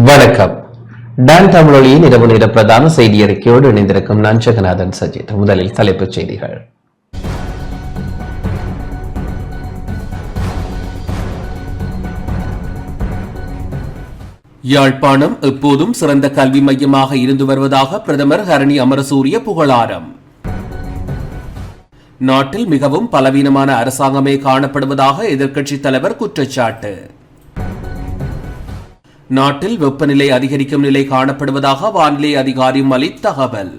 வணக்கம். டான் தமிழொலியின் இரவு நேர பிரதான செய்தி அறிக்கையோடு இணைந்திருக்கும் நான் ஜெகநாதன் சஜித். முதலில் தலைப்புச் செய்திகள். யாழ்ப்பாணம் எப்போதும் சிறந்த கல்வி மையமாக இருந்து வருவதாக பிரதமர் ஹரணி அமரசூரிய புகழாரம். நாட்டில் மிகவும் பலவீனமான அரசாங்கமே காணப்படுவதாக எதிர்க்கட்சித் தலைவர் குற்றச்சாட்டு. நாட்டில் வெப்பநிலை அதிகரிக்கும் நிலை காணப்படுவதாக வானிலை அதிகாரி மலிக் தகவல்.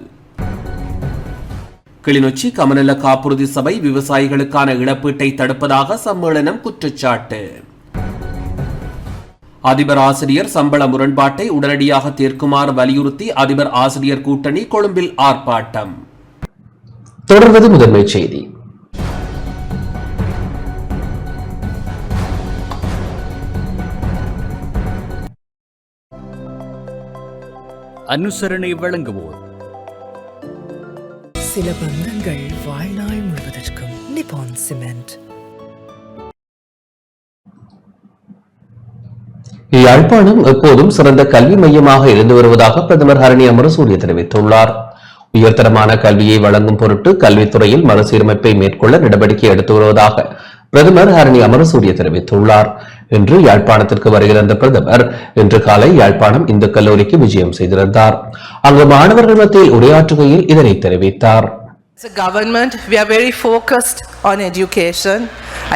கிளிநொச்சி கமநல காப்புறுதி சபை விவசாயிகளுக்கான இழப்பீட்டை தடுப்பதாக சம்மேளனம் குற்றச்சாட்டு. அதிபர் ஆசிரியர் சம்பள முரண்பாட்டை உடனடியாக தீர்க்குமாறு வலியுறுத்தி அதிபர் ஆசிரியர் கூட்டணி கொழும்பில் ஆர்ப்பாட்டம். தொடர்வது முதன்மை செய்தி. அனுசரணை வழங்குவோர் சில பந்தங்கள் வாழ்நாள் முழுவதற்கும். நிப்பான் சிமெண்ட். யாழ்ப்பாணம் எப்போதும் சிறந்த கல்வி மையமாக இருந்து வருவதாக பிரதமர் ஹரணி அமரசூரிய தெரிவித்துள்ளார். உயர்தரமான கல்வியை வழங்கும் பொருட்டு கல்வித்துறையில் மறுசீரமைப்பை மேற்கொள்ள நடவடிக்கை எடுத்து வருவதாக பிரதமர் ஹரணி அமரசூரிய தெரிவித்துள்ளார். இன்று யாழ்ப்பாணத்திற்கு வருகிற பிரதமர் இன்று காலை யாழ்ப்பாணம் இந்து கல்லூரிக்கு விஜயம் செய்திருந்தார். அங்கு மாணவர்கள் மத்தியில் உரையாற்றுகையில் இதனை தெரிவித்தார். As a government, we are very focused on education.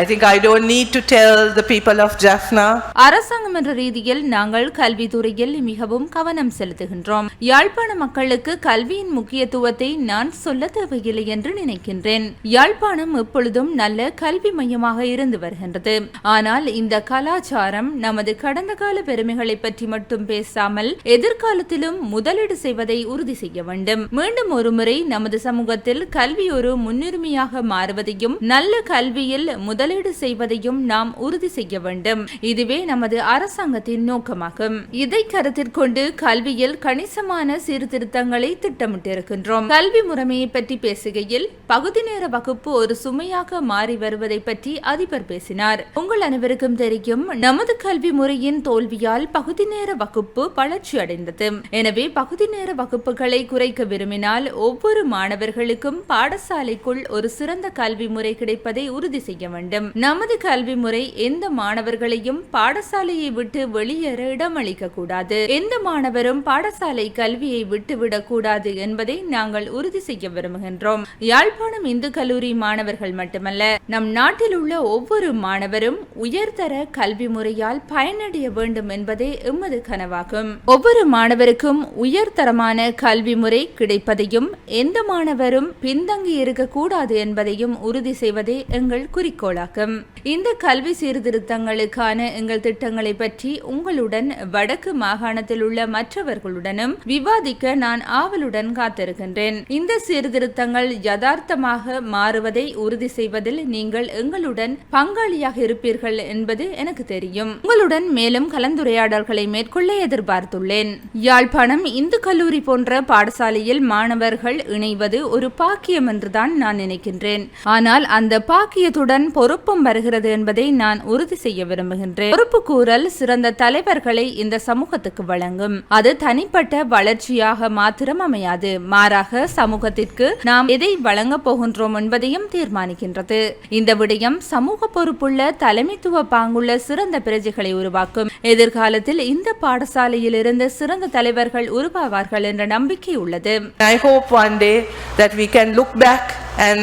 I think I don't need to tell the people of Jaffna. அரசாங்கம் என்ற ரீதியில் நாங்கள் கல்வித்துறையில் மிகவும் கவனம் செலுத்துகின்றோம். யாழ்ப்பாண மக்களுக்கு கல்வியின் முக்கியத்துவத்தை நான் சொல்ல தேவையில்லை என்று நினைக்கின்றேன். யாழ்ப்பாணம் எப்பொழுதும் நல்ல கல்வி மையமாக இருந்து வருகின்றது. ஆனால் இந்த கலாச்சாரம் நமது கடந்த கால பெருமைகளை பற்றி மட்டும் பேசாமல் எதிர்காலத்திலும் முதலீடு செய்வதை உறுதி செய்ய வேண்டும். மீண்டும் ஒருமுறை நமது சமூகத்தில் கல்வி ஒரு முன்னுரிமையாக மாறுவதையும் நல்ல கல்வியில் முதலீடு செய்வதையும் நாம் உறுதி செய்ய வேண்டும். இதுவே நமது அரசாங்கத்தின் நோக்கமாகும். இதை கருத்தில் கொண்டு கல்வியில் கணிசமான சீர்திருத்தங்களை திட்டமிட்டிருக்கின்றோம். கல்வி முறைமையை பற்றி பேசுகையில் பகுதி நேர வகுப்பு ஒரு சுமையாக மாறி வருவதை பற்றி அதிபர் பேசினார். உங்கள் அனைவருக்கும் தெரியும், நமது கல்வி முறையின் தோல்வியால் பகுதி நேர வகுப்பு வளர்ச்சி அடைந்தது. எனவே பகுதி நேர வகுப்புகளை குறைக்க விரும்பினால் ஒவ்வொரு மாணவர்களுக்கும் பாடசாலைக்குள் ஒரு சிறந்த கல்வி முறை கிடைப்பதை உறுதி செய்ய வேண்டும். நமது கல்வி முறை எந்த மாணவர்களையும் பாடசாலையை விட்டு வெளியேற இடமளிக்க கூடாது. எந்த மாணவரும் பாடசாலை கல்வியை விட்டுவிடக் கூடாது என்பதை நாங்கள் உறுதி செய்ய விரும்புகின்றோம். யாழ்ப்பாணம் இந்து கல்லூரி மாணவர்கள் மட்டுமல்ல, நம் நாட்டில் உள்ள ஒவ்வொரு மாணவரும் உயர்தர கல்வி முறையால் பயனடைய வேண்டும் என்பதே எமது கனவாகும். ஒவ்வொரு மாணவருக்கும் உயர்தரமான கல்வி முறை கிடைப்பதையும் எந்த மாணவரும் பின்தங்கி இருக்கக்கூடாது என்பதையும் உறுதி செய்வதே எங்கள் குறிக்கோளாகும். இந்த கல்வி சீர்திருத்தங்களுக்கான எங்கள் திட்டங்களை பற்றி உங்களுடன் வடக்கு மாகாணத்தில் உள்ள மற்றவர்களுடனும் விவாதிக்க நான் ஆவலுடன் காத்திருக்கின்றேன். இந்த சீர்திருத்தங்கள் யதார்த்தமாக மாறுவதை உறுதி செய்வதில் நீங்கள் எங்களுடன் பங்காளியாக இருப்பீர்கள் என்பது எனக்கு தெரியும். உங்களுடன் மேலும் கலந்துரையாடல்களை மேற்கொள்ள எதிர்பார்த்துள்ளேன். யாழ்ப்பாணம் இந்து கல்லூரி போன்ற பாடசாலையில் மாணவர்கள் இணைவது ஒரு பாக்கியம் என்றுதான் நான் நினைக்கின்றேன். ஆனால் அந்த பாக்கியத்துடன் பொறுப்பும் வருகிறது என்பதை நான் உறுதி செய்ய விரும்புகின்றேன். பொறுப்பு கூறல் சிறந்த தலைவர்களை இந்த சமூகத்துக்கு வழங்கும். அது தனிப்பட்ட வளர்ச்சியாக மாத்திரம் அமையாது, மாறாக சமூகத்திற்கு நாம் எதை வழங்க போகின்றோம் என்பதையும் தீர்மானிக்கின்றது. இந்த விடயம் சமூக பொறுப்புள்ள தலைமைத்துவ பாங்குள்ள சிறந்த பிரஜைகளை உருவாக்கும். எதிர்காலத்தில் இந்த பாடசாலையில் இருந்து சிறந்த தலைவர்கள் உருவாவார்கள் என்ற நம்பிக்கை உள்ளது. I hope one day that we can look back and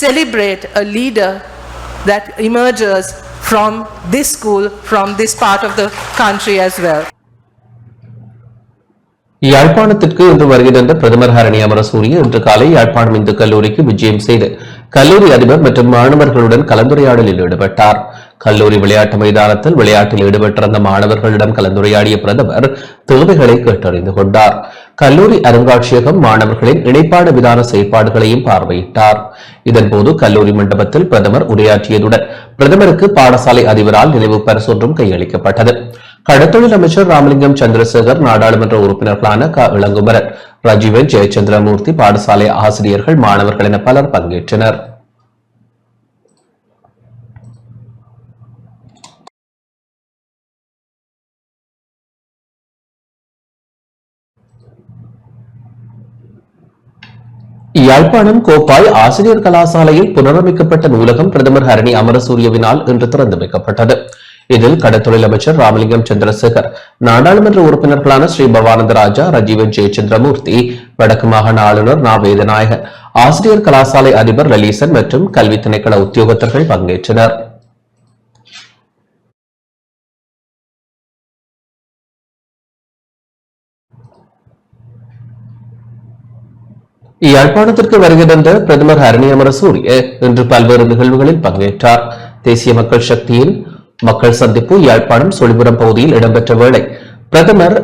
celebrate a leader that emerges from this school, from this part of the country as well. யாழ்ப்பாணத்திற்கு இன்று வருகின்ற பிரதமர் ஹரணி அமரசூரிய இன்று காலை யாழ்ப்பாணம் இந்து கல்லூரிக்கு விஜயம் செய்து கல்லூரி அதிபர் மற்றும் மாணவர்களுடன் கலந்துரையாடலில் ஈடுபட்டார். கல்லூரி விளையாட்டு மைதானத்தில் விளையாட்டில் ஈடுபட்டிருந்த மாணவர்களிடம் கலந்துரையாடிய பிரதமர் தேவைகளை கேட்டறிந்து கொண்டார். கல்லூரி அருங்காட்சியகம் மாணவர்களின் இணைப்பாட விதான செயற்பாடுகளையும் பார்வையிட்டார். இதன்போது கல்லூரி மண்டபத்தில் பிரதமர் உரையாற்றியதுடன் பிரதமருக்கு பாடசாலை அதிபரால் நினைவு பரிசொன்றும் கையளிக்கப்பட்டது. கடத்தொழில் அமைச்சர் ராமலிங்கம் சந்திரசேகர், நாடாளுமன்ற உறுப்பினர்களான க இளங்குமரன், ரஜீவன், ஜெயச்சந்திரமூர்த்தி, பாடசாலை ஆசிரியர்கள், மாணவர்கள் என பலர் பங்கேற்றனர். யாழ்ப்பாணம் கோப்பாய் ஆசிரியர் கலாசாலையில் புனரமைக்கப்பட்ட நூலகம் பிரதமர் ஹரணி அமரசூரியவினால் இன்று திறந்து வைக்கப்பட்டது. இதில் கடத்தொழில் அமைச்சர் ராமலிங்கம் சந்திரசேகர், நாடாளுமன்ற உறுப்பினர்களான ஸ்ரீ பவானந்த ராஜா, ரஜீவன் ஜெயச்சந்திரமூர்த்தி, வடக்கு மாகாண ஆளுநர் நா வேதநாயகர், ஆசிரியர் கலாசாலை அதிபர் லலீசன் மற்றும் கல்வி திணைக்கள உத்தியோகத்தர்கள் பங்கேற்றனர். யாழ்ப்பாணத்திற்கு வருகை தந்த பிரதமர் ஹரணி அமரசூரிய இன்று பல்வேறு நிகழ்வுகளில் பங்கேற்றார். தேசிய மக்கள் சக்தியின் மக்கள் சந்திப்பு யாழ்ப்பாணம் சொலிபுரம் பகுதியில் இடம்பெற்ற வேளை பிரதமர்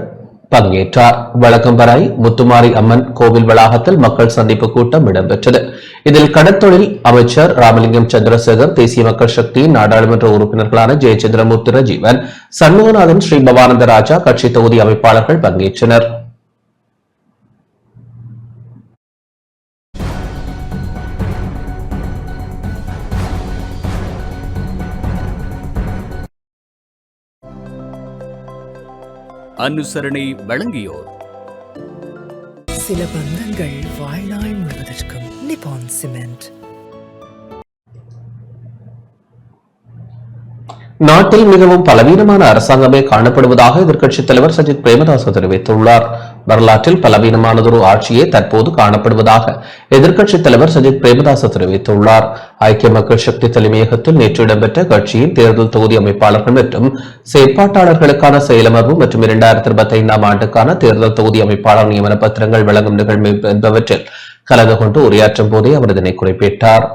பங்கேற்றார். வழக்கம்பராய் முத்துமாரி அம்மன் கோவில் வளாகத்தில் மக்கள் சந்திப்பு கூட்டம் இடம்பெற்றது. இதில் கடற்தொழில் அமைச்சர் ராமலிங்கம் சந்திரசேகர், தேசிய மக்கள் சக்தியின் நாடாளுமன்ற உறுப்பினர்களான ஜெயச்சந்திரமூர்த்தி, ரஜீவன், சண்முகநாதன், ஸ்ரீ பவானந்த ராஜா, கட்சி தொகுதி அமைப்பாளர்கள் பங்கேற்றனர். அனுசரணை வழங்கியோர் சில பந்தங்கள் வாழ்நாள் முழுவதற்கும் நிப்பான் சிமெண்ட். நாட்டில் மிகவும் பலவீனமான அரசாங்கமே காணப்படுவதாக எதிர்க்கட்சித் தலைவர் சஜித் பிரேமதாச தெரிவித்துள்ளார். வரலாற்றில் பலவீனமானதொரு ஆட்சியே தற்போது காணப்படுவதாக எதிர்க்கட்சித் தலைவர் சஜித் பிரேமதாச தெரிவித்துள்ளார். ஐக்கிய மக்கள் சக்தி தலைமையகத்தில் நேற்று இடம்பெற்ற கட்சியின் தேர்தல் தொகுதி அமைப்பாளர்கள் மற்றும் செயற்பாட்டாளர்களுக்கான செயலமர்வு மற்றும் 2025 ஆண்டுக்கான தேர்தல் தொகுதி அமைப்பாளர் நியமன பத்திரங்கள் வழங்கும் நிகழ்வு என்பவற்றில் கலந்து கொண்டு உரையாற்றும் போதே அவர் இதனை குறிப்பிட்டார்.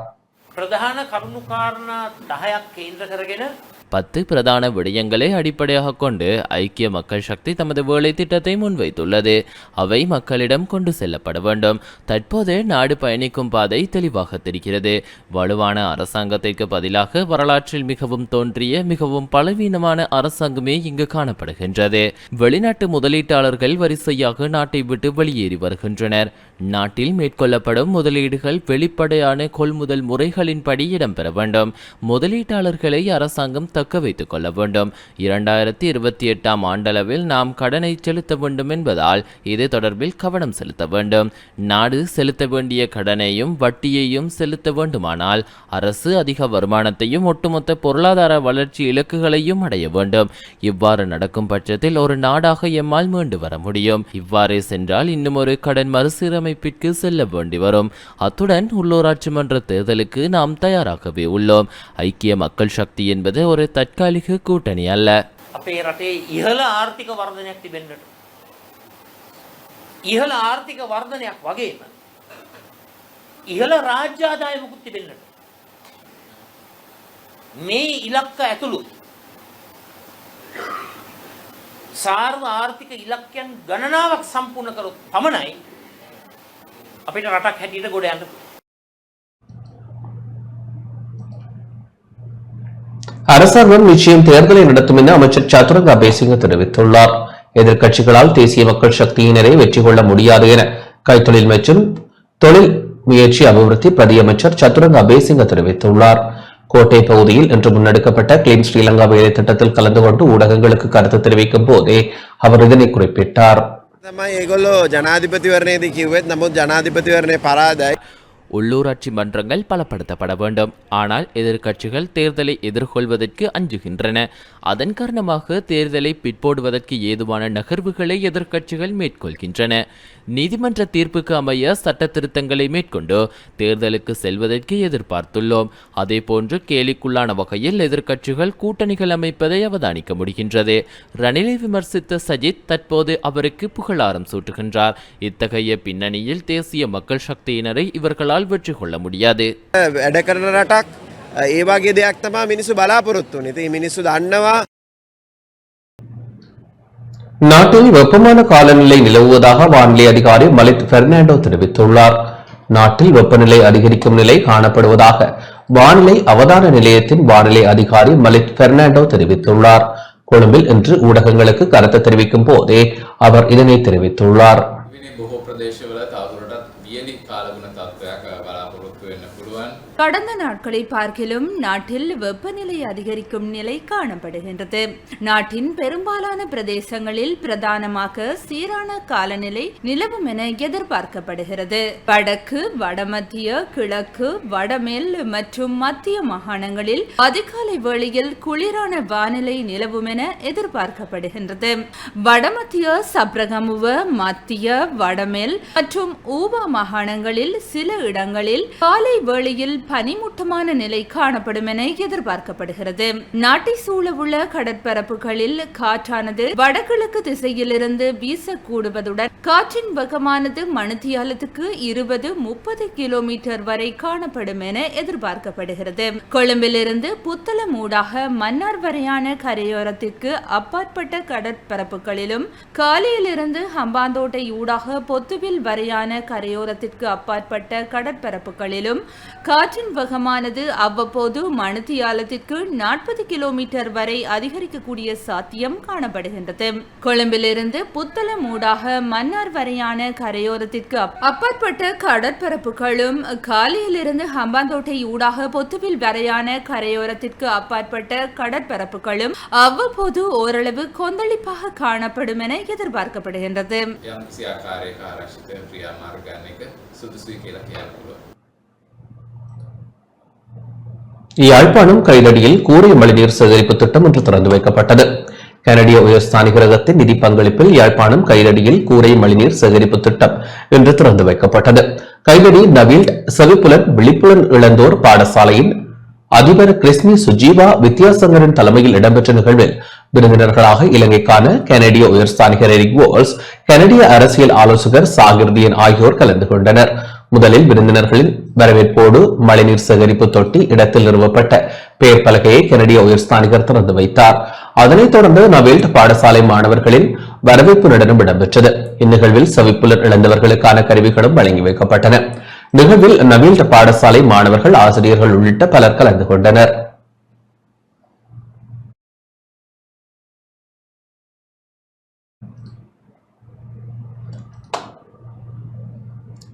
10 பிரதான விடயங்களை அடிப்படையாக கொண்டு ஐக்கிய மக்கள் சக்தி தமது வேலை திட்டத்தை முன்வைத்துள்ளது. அவை மக்களிடம் கொண்டு செல்லப்பட வேண்டும். தற்போது நாடு பயணிக்கும் பாதை தெளிவாக தெரிகிறது. வலுவான அரசாங்கத்திற்கு பதிலாக வரலாற்றில் மிகவும் தோன்றிய மிகவும் பலவீனமான அரசாங்கமே இங்கு காணப்படுகின்றது. வெளிநாட்டு முதலீட்டாளர்கள் வரிசையாக நாட்டை விட்டு வெளியேறி வருகின்றனர். நாட்டில் மேற்கொள்ளப்படும் முதலீடுகள் வெளிப்படையான கொள்முதல் முறைகளின்படி இடம்பெற வேண்டும். முதலீட்டாளர்களை அரசாங்கம் தக்க வைத்துக் கொள்ள வேண்டும். 2028 ஆண்டளவில் நாம் கடனை செலுத்த வேண்டும் என்பதால் இது தொடர்பில் கவனம் செலுத்த வேண்டும். நாடு செலுத்த வேண்டிய கடனையும் வட்டியையும் செலுத்த வேண்டுமானால் அரசு அதிக வருமானத்தையும் ஒட்டுமொத்த பொருளாதார வளர்ச்சி இலக்குகளையும் அடைய வேண்டும். இவ்வாறு நடக்கும் பட்சத்தில் ஒரு நாடாக எம்மால் மீண்டு வர முடியும். இவ்வாறே சென்றால் இன்னும் ஒரு கடன் மறுசீரமைப்பிற்கு செல்ல வேண்டி வரும். அத்துடன் உள்ளூராட்சி மன்ற தேர்தலுக்கு நாம் தயாராகவே உள்ளோம். ஐக்கிய மக்கள் சக்தி என்பது ஒரு தற்காலிக கூட்டணி அல்ல. අපේ රටේ ඉහළ ආර්ථික වර්ධනයක් තිබෙන්නට ඉහළ ආර්ථික වර්ධනයක් වගේම ඉහළ රාජ්‍ය ආදායමකුත් තිබෙන්නට මේ ඉලක්ක ඇතුළු සාර්ව ආර්ථික ඉලක්කයන් ගණනාවක් සම්පූර්ණ කරොත් පමණයි අපිට රටක් හැටියට ගොඩ යන්න. அரசாங்கம் நிச்சயம் தேர்தலை நடத்தும் என அமைச்சர் சதுரங்க அபேசிங்க தெரிவித்துள்ளார். எதிர்க்கட்சிகளால் தேசிய மக்கள் சக்தியினரை வெற்றி கொள்ள முடியாது என கைத்தொழில் மற்றும் தொழில் முயற்சி அபிவிருத்தி பிரதி அமைச்சர் சதுரங்க அபேசிங்க தெரிவித்துள்ளார். கோட்டை பகுதியில் இன்று முன்னெடுக்கப்பட்ட கிளீன் ஸ்ரீலங்கா வேலை திட்டத்தில் கலந்து கொண்டு ஊடகங்களுக்கு கருத்து தெரிவிக்கும் போதே அவர் இதனை குறிப்பிட்டார். உள்ளூராட்சி மன்றங்கள் பலப்படுத்தப்பட வேண்டும். ஆனால் எதிர்க்கட்சிகள் தேர்தலை எதிர்கொள்வதற்கு அஞ்சுகின்றன. அதன் காரணமாக தேர்தலை பிற்போடுவதற்கு ஏதுவான நகர்வுகளை எதிர்க்கட்சிகள் மேற்கொள்கின்றன. நீதிமன்ற தீர்ப்புக்கு அமைய சட்ட திருத்தங்களை மேற்கொண்டு தேர்தலுக்கு செல்வதற்கு எதிர்பார்த்துள்ளோம். அதேபோன்று கேலிக்குள்ளான வகையில் எதிர்க்கட்சிகள் கூட்டணிகள் அமைப்பதை அவதானிக்க முடிகின்றது. ரணிலை விமர்சித்த சஜித் தற்போது அவருக்கு புகழாரம் சூட்டுகின்றார். இத்தகைய பின்னணியில் தேசிய மக்கள் சக்தியினரை இவர்களால் வெற்றி கொள்ள முடியாது. நாட்டில் வெப்பமான காலநிலை நிலவுவதாக வானிலை அதிகாரி மலித் பெர்னாண்டோ தெரிவித்துள்ளார். நாட்டில் வெப்பநிலை அதிகரிக்கும் நிலை காணப்படுவதாக வானிலை அவதான நிலையத்தின் வானிலை அதிகாரி மலித் பெர்னாண்டோ தெரிவித்துள்ளார். கொழும்பில் இன்று ஊடகங்களுக்கு கருத்து தெரிவிக்கும் போதே அவர் இதனை தெரிவித்துள்ளார். கடந்த நாட்களை பார்க்கிலும் நாட்டில் வெப்பநிலை அதிகரிக்கும் நிலை காணப்படுகின்றது. நாட்டின் பெரும்பாலான பிரதேசங்களில் பிரதானமாக சீரான காலநிலை நிலவும் என எதிர்பார்க்கப்படுகிறது. வடக்கு, வடமத்திய, கிழக்கு, வடமேல் மற்றும் மத்திய மாகாணங்களில் அதிகாலை வேளையில் குளிரான வானிலை நிலவும் என எதிர்பார்க்கப்படுகின்றது. வடமத்திய, சப்ரகமுவ, மத்திய, வடமேல் மற்றும் ஊவா மாகாணங்களில் சில இடங்களில் காலை வேளையில் பனிமூட்டமான நிலை காணப்படும் என எதிர்பார்க்கப்படுகிறது. நாட்டை சூழவுள்ள கடற்பரப்புகளில் காற்றானது வடகிழக்கு திசையிலிருந்து வீசக்கூடுவதுடன் காற்றின் வேகமானது மணித்தியாலத்துக்கு 20-30 கிலோமீட்டர் வரை காணப்படும் என எதிர்பார்க்கப்படுகிறது. கொழும்பிலிருந்து புத்தளம் ஊடாக மன்னார் வரையான கரையோரத்திற்கு அப்பாற்பட்ட கடற்பரப்புகளிலும் காலையிலிருந்து ஹம்பாந்தோட்டை ஊடாக பொத்துவில் வரையான கரையோரத்திற்கு அப்பாற்பட்ட கடற்பரப்புகளிலும் காற்றின் வேகமானது அவ்வப்போது மணித்தியாலத்திற்கு 40 கிலோமீட்டர் வரை அதிகரிக்கக்கூடிய சாத்தியம் காணப்படுகின்றது. கொழும்பிலிருந்து புத்தளம் ஊடாக மன்னார் வரையான கரையோரத்திற்கு அப்பாற்பட்ட கடற்பரப்புகளும் காலையிலிருந்து ஹம்பாந்தோட்டை ஊடாக பொத்துவில் வரையான கரையோரத்திற்கு அப்பாற்பட்ட கடற்பரப்புகளும் அவ்வப்போது ஓரளவு கொந்தளிப்பாக காணப்படும் என எதிர்பார்க்கப்படுகின்றது. யாழ்ப்பாணம் கைதடியில் கூரை மழைநீர் சேகரிப்பு திட்டம் இன்று திறந்து வைக்கப்பட்டது. கனடிய உயர்ஸ்தானிகரகத்தின் நிதி பங்களிப்பில் யாழ்ப்பாணம் கைதடியில் கூரை மழைநீர் சேகரிப்பு திட்டம் இன்று திறந்து வைக்கப்பட்டது. கைதடி நவீல் செவிப்புலன் விழிப்புலன் இழந்தோர் பாடசாலையின் அதிபர் கிறிஸ்மி சுஜீவா வித்யாசங்கரின் தலைமையில் இடம்பெற்ற நிகழ்வில் விருந்தினர்களாக இலங்கைக்கான கனடிய உயர்ஸ்தானிகர் எரிக் வோல்ஸ், கனடிய அரசியல் ஆலோசகர் சாகிர்தியன் ஆகியோர் கலந்து கொண்டனர். முதலில் விருந்தினர்களின் வரவேற்போடு மழைநீர் சேகரிப்பு தொட்டி இடத்தில் நிறுவப்பட்ட பெயர் பலகையை கனடிய உயர்ஸ்தானிகர் திறந்து வைத்தார். அதனைத் தொடர்ந்து நவேல்ட் பாடசாலை மாணவர்களின் வரவேற்பு நடனம் இடம்பெற்றது. இந்நிகழ்வில் செவிப்புலன் இழந்தவர்களுக்கான கருவிகளும் வழங்கி வைக்கப்பட்டன. நிகழ்வில் நவேல்ட் பாடசாலை மாணவர்கள், ஆசிரியர்கள் உள்ளிட்ட பலர் கலந்து கொண்டனர்.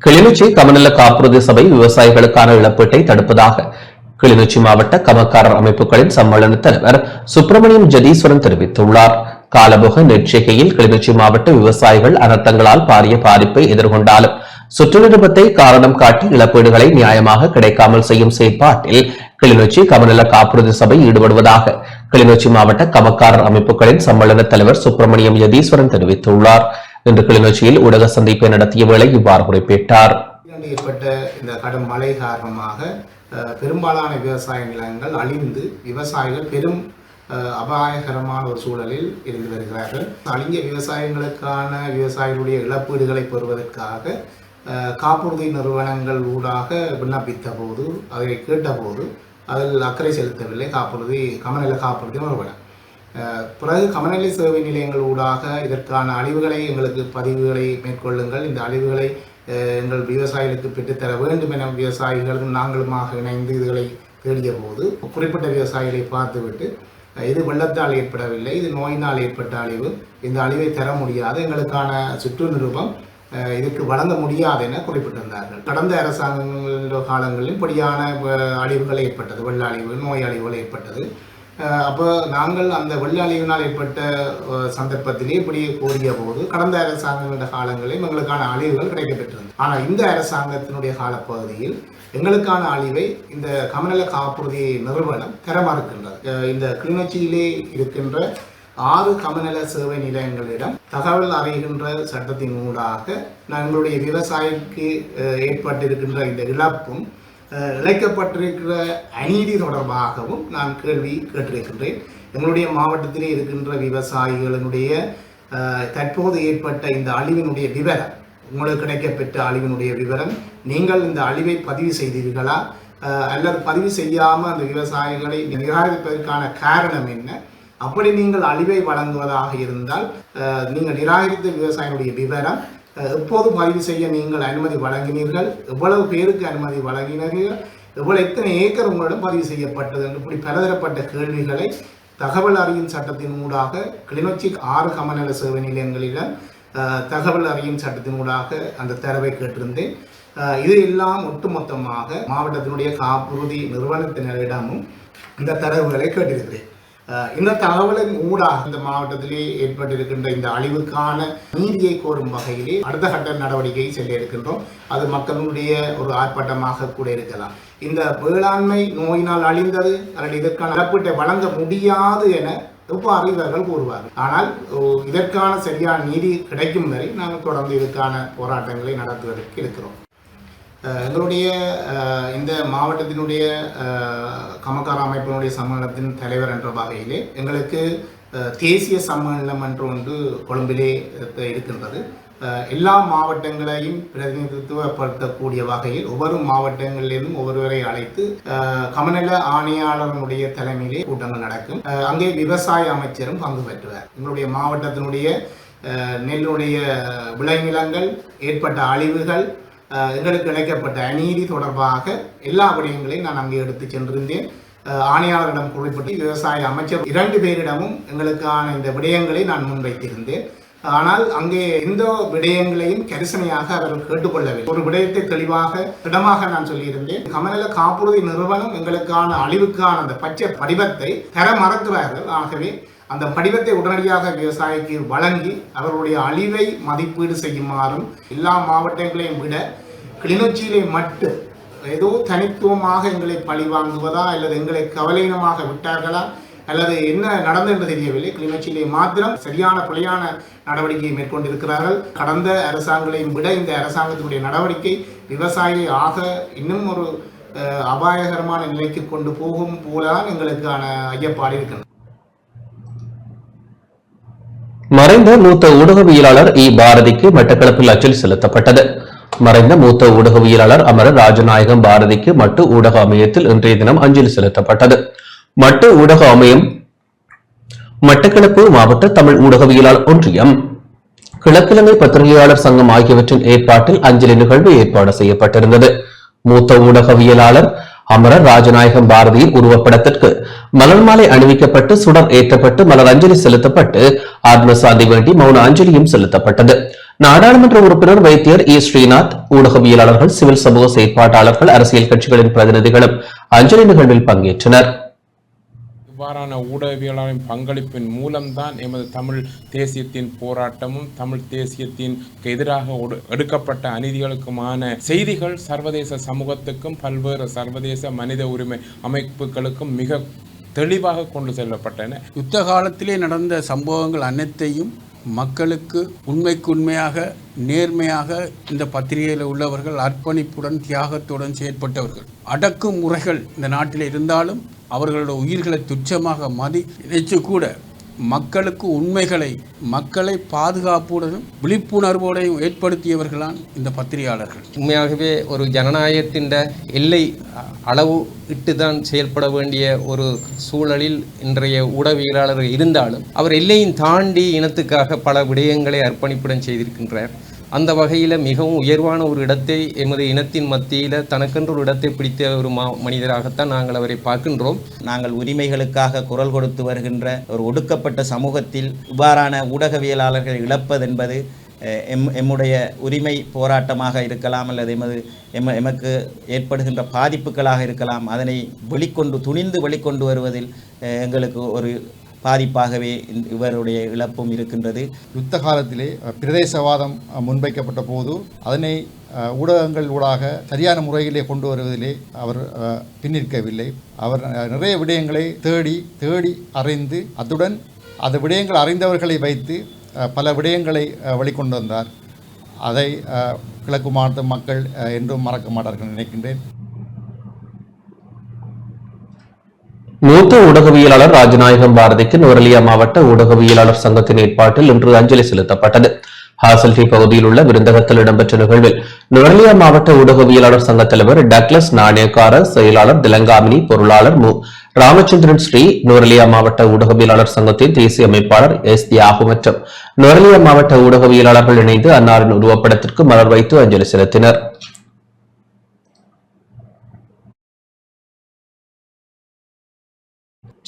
கிளிநொச்சி கமநல காப்புறுதி சபை விவசாயிகளுக்கான இழப்பீட்டை தடுப்பதாக கிளிநொச்சி மாவட்ட கமக்காரர் அமைப்புகளின் சம்மேளன தலைவர் சுப்பிரமணியம் ஜதீஸ்வரன் தெரிவித்துள்ளார். காலபோக நெற்செய்கையில் கிளிநொச்சி மாவட்ட விவசாயிகள் அனர்த்தங்களால் பாரிய பாதிப்பை எதிர்கொண்டாலும் சுற்றுநிருபத்தை காரணம் காட்டி இழப்பீடுகளை நியாயமாக கிடைக்காமல் செய்யும் செயற்பாட்டில் கிளிநொச்சி கமநல காப்புறுதி சபை ஈடுபடுவதாக கிளிநொச்சி மாவட்ட கமக்காரர் அமைப்புகளின் சம்மேளன தலைவர் சுப்பிரமணியம் யதீஸ்வரன் தெரிவித்துள்ளார். இன்று கிளிநொச்சியில் ஊடக சந்திப்பை நடத்திய வேளை இவ்வாறு குறிப்பிட்டார். ஏற்பட்ட இந்த கடும் மழை காரணமாக பெரும்பாலான விவசாய நிலங்கள் அழிந்து விவசாயிகள் பெரும் அபாயகரமான ஒரு சூழலில் இருந்து வருகிறார்கள். அழிஞ்ச விவசாயிகளுக்கான விவசாயிகளுடைய இழப்பீடுகளை பெறுவதற்காக காப்புறுதி நிறுவனங்கள் ஊடாக விண்ணப்பித்த போது, அதை கேட்டபோது அதில் அக்கறை செலுத்தவில்லை கமநல காப்புறுதி நிறுவனம். பிறகு கமநல சேவை நிலையங்கள் ஊடாக இதற்கான அழிவுகளை எங்களுக்கு பதிவுகளை மேற்கொள்ளுங்கள், இந்த அழிவுகளை எங்கள் விவசாயிகளுக்கு பெற்றுத்தர வேண்டும் என விவசாயிகளும் நாங்களுமாக இணைந்து இதுகளை தேடிய போது குறிப்பிட்ட விவசாயிகளை பார்த்துவிட்டு இது வெள்ளத்தால் ஏற்படவில்லை, இது நோயினால் ஏற்பட்ட அழிவு, இந்த அழிவை தர முடியாது, எங்களுக்கான சுற்று நிருபம் இதுக்கு வழங்க முடியாது என குறிப்பிட்டிருந்தார்கள். கடந்த அரசாங்க காலங்களில் இப்படியான அழிவுகள் ஏற்பட்டது, வெள்ள அழிவு, நோய் அழிவுகள் ஏற்பட்டது. அப்போ நாங்கள் அந்த வெள்ள அழிவினால் ஏற்பட்ட சந்தர்ப்பத்திலே இப்படி கோரிய போது கடந்த அரசாங்க காலங்களில் எங்களுக்கான அழிவுகள் கிடைக்கப்பெற்றிருந்தது. ஆனால் இந்த அரசாங்கத்தினுடைய காலப்பகுதியில் எங்களுக்கான அழிவை இந்த கமநல காப்புறுதி நிறுவனம் தர மறுக்கின்றது. இந்த கிளிநொச்சியிலே இருக்கின்ற 6 கமநல சேவை நிலையங்களிடம் தகவல் அறிகின்ற சட்டத்தின் ஊடாக எங்களுடைய விவசாயிக்கு ஏற்பட்டிருக்கின்ற இந்த இழப்பும் இழைக்கப்பட்டிருக்கிற அநீதி தொடர்பாகவும் நான் கேள்வி கேட்டிருக்கின்றேன். எங்களுடைய மாவட்டத்திலே இருக்கின்ற விவசாயிகளினுடைய தற்போது ஏற்பட்ட இந்த அழிவினுடைய விவரம், உங்களுக்கு கிடைக்கப்பெற்ற அழிவினுடைய விவரம், நீங்கள் இந்த அழிவை பதிவு செய்தீர்களா அல்லது பதிவு செய்யாமல் அந்த விவசாயிகளை நிராகரிப்பதற்கான காரணம் என்ன? அப்படி நீங்கள் அழிவை வழங்குவதாக இருந்தால் நீங்கள் நிராகரித்த விவசாயினுடைய விவரம், எப்போது பதிவு செய்ய நீங்கள் அனுமதி வழங்கினீர்கள், எவ்வளவு பேருக்கு அனுமதி வழங்கினீர்கள், எத்தனை ஏக்கர் உங்களிடம் பதிவு செய்யப்பட்டது என்று இப்படி பலதரப்பட்ட கேள்விகளை தகவல் அறியும் சட்டத்தின் ஊடாக கிளிநொச்சி 6 கமநல சேவை நிலையங்களிடம் தகவல் அறியும் சட்டத்தின் ஊடாக அந்த தரவை கேட்டிருந்தேன். இது எல்லாம் ஒட்டுமொத்தமாக மாவட்டத்தினுடைய காப்புறுதி நிறுவனத்தினரிடமும் இந்த தரவுகளை கேட்டிருக்கிறேன். இந்த தகவலின் ஊடாக இந்த மாவட்டத்திலே ஏற்பட்டிருக்கின்ற இந்த அழிவுக்கான நீதியை கோரும் வகையிலே அடுத்த கட்ட நடவடிக்கை செல்ல இருக்கின்றோம். அது மக்களுடைய ஒரு ஆர்ப்பாட்டமாக கூட இருக்கலாம். இந்த வேளாண்மை நோயினால் அழிந்தது அல்லது இதற்கான இழப்பீட்டை வழங்க முடியாது என எவ்வாறு இவர்கள் கூறுவார்கள். ஆனால் இதற்கான சரியான நீதி கிடைக்கும் வரை நாங்கள் தொடர்ந்து இதற்கான போராட்டங்களை நடத்துவதற்கு இருக்கிறோம். எங்களுடைய இந்த மாவட்டத்தினுடைய கமக்கார அமைப்பினுடைய சம்மேளனத்தின் தலைவர் என்ற வகையிலே எங்களுக்கு தேசிய சம்மேளனம் என்று ஒன்று கொழும்பிலே இருக்கின்றது. எல்லா மாவட்டங்களையும் பிரதிநிதித்துவப்படுத்தக்கூடிய வகையில் ஒவ்வொரு மாவட்டங்களிலிருந்தும் ஒவ்வொருவரை அழைத்து கமநல ஆணையாளர்களுடைய தலைமையிலே கூட்டங்கள் நடக்கும். அங்கே விவசாய அமைச்சரும் பங்கு பெற்றுவார். எங்களுடைய மாவட்டத்தினுடைய நெல்லுடைய விளைநிலங்கள் ஏற்பட்ட அழிவுகள் எங்களுக்கு இழைக்கப்பட்ட அநீதி தொடர்பாக எல்லா விடயங்களையும் நான் அங்கே எடுத்து சென்றிருந்தேன். ஆணையாளரிடம் குறிப்பிட்டு விவசாய அமைச்சர் 2 பேரிடமும் எங்களுக்கான இந்த விடயங்களை நான் முன்வைத்திருந்தேன். ஆனால் அங்கே எந்த விடயங்களையும் கரிசனையாக அவர்கள் கேட்டுக்கொள்ளவில்லை. ஒரு விடயத்தை தெளிவாக திடமாக நான் சொல்லியிருந்தேன். கமநல காப்புறுதி நிறுவனம் எங்களுக்கான அழிவுக்கான அந்த பச்சை படிவத்தை தர மறக்கிறார்கள். ஆகவே அந்த படிவத்தை உடனடியாக விவசாயிக்கு வழங்கி அவர்களுடைய அழிவை மதிப்பீடு செய்யுமாறும் எல்லா மாவட்டங்களையும் விட கிளிநொச்சியிலே மட்டும் ஏதோ தனித்துவமாக எங்களை பழி வாங்குவதா அல்லது எங்களை கவலையினமாக விட்டார்களா அல்லது என்ன நடந்தது என்று தெரியவில்லை. கிளிநொச்சியிலே மாத்திரம் சரியான பிழையான நடவடிக்கையை மேற்கொண்டிருக்கிறார்கள். கடந்த அரசாங்கங்களையும் விட இந்த அரசாங்கத்தினுடைய நடவடிக்கை விவசாயியை ஆக இன்னும் ஒரு அபாயகரமான நிலைக்கு கொண்டு போகும் போலதான் எங்களுக்கான ஐயப்பாடு இருக்கின்றன. மறைந்த மூத்த ஊடகவியலாளர் இ பாரதிக்கு மட்டக்களப்பில் அஞ்சலி செலுத்தப்பட்டது. மறைந்த மூத்த ஊடகவியலாளர் அமரர் ராஜநாயகம் பாரதிக்கு மட்டு ஊடக அமையத்தில் இன்றைய தினம் அஞ்சலி செலுத்தப்பட்டது. மட்டு ஊடக அமையம் மட்டக்களப்பு மாவட்ட தமிழ் ஊடகவியலாளர் ஒன்றியம், கிழக்கிழமை பத்திரிகையாளர் சங்கம் ஆகியவற்றின் ஏற்பாட்டில் அஞ்சலி நிகழ்வு ஏற்பாடு செய்யப்பட்டிருந்தது. மூத்த ஊடகவியலாளர் அமரர் ராஜநாயகம் பாரதியின் உருவப்படத்திற்கு மலர் மாலை அணிவிக்கப்பட்டு சுடர் ஏற்றப்பட்டு மலர் அஞ்சலி செலுத்தப்பட்டு ஆத்மசாந்தி வேண்டி மௌன அஞ்சலியும் செலுத்தப்பட்டது. நாடாளுமன்ற உறுப்பினர் வைத்தியர் இ ஸ்ரீநாத், ஊடகவியலாளர்கள், சிவில் சமூக செயற்பாட்டாளர்கள், அரசியல் கட்சிகளின் பிரதிநிதிகளும் அஞ்சலி நிகழ்வில் பங்கேற்றனர். இவ்வாறான ஊடகவியலாளரின் பங்களிப்பின் மூலம்தான் எமது தமிழ் தேசியத்தின் போராட்டமும் தமிழ் தேசியத்தின் எதிராக எடுக்கப்பட்ட அநீதிகளுக்குமான செய்திகள் சர்வதேச சமூகத்துக்கும் பல்வேறு சர்வதேச மனித உரிமை அமைப்புகளுக்கும் மிக தெளிவாக கொண்டு செல்லப்பட்டன. யுத்த காலத்திலே நடந்த சம்பவங்கள் அனைத்தையும் மக்களுக்கு உண்மையாக நேர்மையாக இந்த பத்திரிகையில் உள்ளவர்கள் அர்ப்பணிப்புடன் தியாகத்துடன் செயற்பட்டவர்கள். அடக்கும் முறைகள் இந்த நாட்டில் இருந்தாலும் அவர்களோட உயிர்களை துச்சமாக நினைச்சு கூட மக்களுக்கு உண்மைகளை மக்களை பாதுகாப்புடனும் விழிப்புணர்வோடையும் ஏற்படுத்தியவர்களான் இந்த பத்திரிகையாளர்கள். உண்மையாகவே ஒரு ஜனநாயகத்தின் எல்லை அளவு இட்டுதான் செயல்பட வேண்டிய ஒரு சூழலில் இன்றைய ஊடகவியலாளர்கள் இருந்தாலும் அவர் எல்லையும் தாண்டி இனத்துக்காக பல விடயங்களை அர்ப்பணிப்புடன் செய்திருக்கின்றார். அந்த வகையில் மிகவும் உயர்வான ஒரு இடத்தை எமது இனத்தின் மத்தியில் தனக்கென்று ஒரு இடத்தை பிடித்த ஒரு மனிதராகத்தான் நாங்கள் அவரை பார்க்கின்றோம். நாங்கள் உரிமைகளுக்காக குரல் கொடுத்து வருகின்ற ஒரு ஒடுக்கப்பட்ட சமூகத்தில் இவ்வாறான ஊடகவியலாளர்கள் இழப்பதென்பது எம்முடைய உரிமை போராட்டமாக இருக்கலாம் அல்லது எமக்கு ஏற்படுகின்ற பாதிப்புகளாக இருக்கலாம். அதனை துணிந்து வெளிக்கொண்டு வருவதில் எங்களுக்கு ஒரு பாதிப்பாகவே இவருடைய இழப்பும் இருக்கின்றது. யுத்த காலத்திலே பிரதேசவாதம் முன்வைக்கப்பட்ட போது அதனை ஊடகங்கள் ஊடாக சரியான முறையிலே கொண்டு வருவதிலே அவர் பின்னிற்கவில்லை. அவர் நிறைய விடயங்களை தேடி அறிந்து அத்துடன் அந்த விடயங்கள் அறிந்தவர்களை வைத்து பல விடயங்களை வெளிக்கொண்டு வந்தார். அதை கிழக்கு மாவட்ட மக்கள் என்றும் மறக்க மாட்டார்கள் நினைக்கின்றேன். மூத்த ஊடகவியலாளர் ராஜநாயகம் பாரதிக்கு நுவரெலியா மாவட்ட ஊடகவியலாளர் சங்கத்தின் ஏற்பாட்டில் இன்று அஞ்சலி செலுத்தப்பட்டது. ஹாசல்டி பகுதியில் உள்ள விருந்தகத்தில் இடம்பெற்ற நிகழ்வில் நுவரெலியா மாவட்ட ஊடகவியலாளர் சங்க தலைவர் டக்ளஸ் நாணயக்கார, செயலாளர் திலங்காமினி, பொருளாளர் ராமச்சந்திரன் ஸ்ரீ, நுவரெலியா மாவட்ட ஊடகவியலாளர் சங்கத்தின் தேசிய அமைப்பாளர் எஸ் தியாகு மற்றும் நுவரெலியா மாவட்ட ஊடகவியலாளர்கள் இணைந்து அன்னாரின் உருவப்படத்திற்கு மலர் வைத்து அஞ்சலி செலுத்தினர்.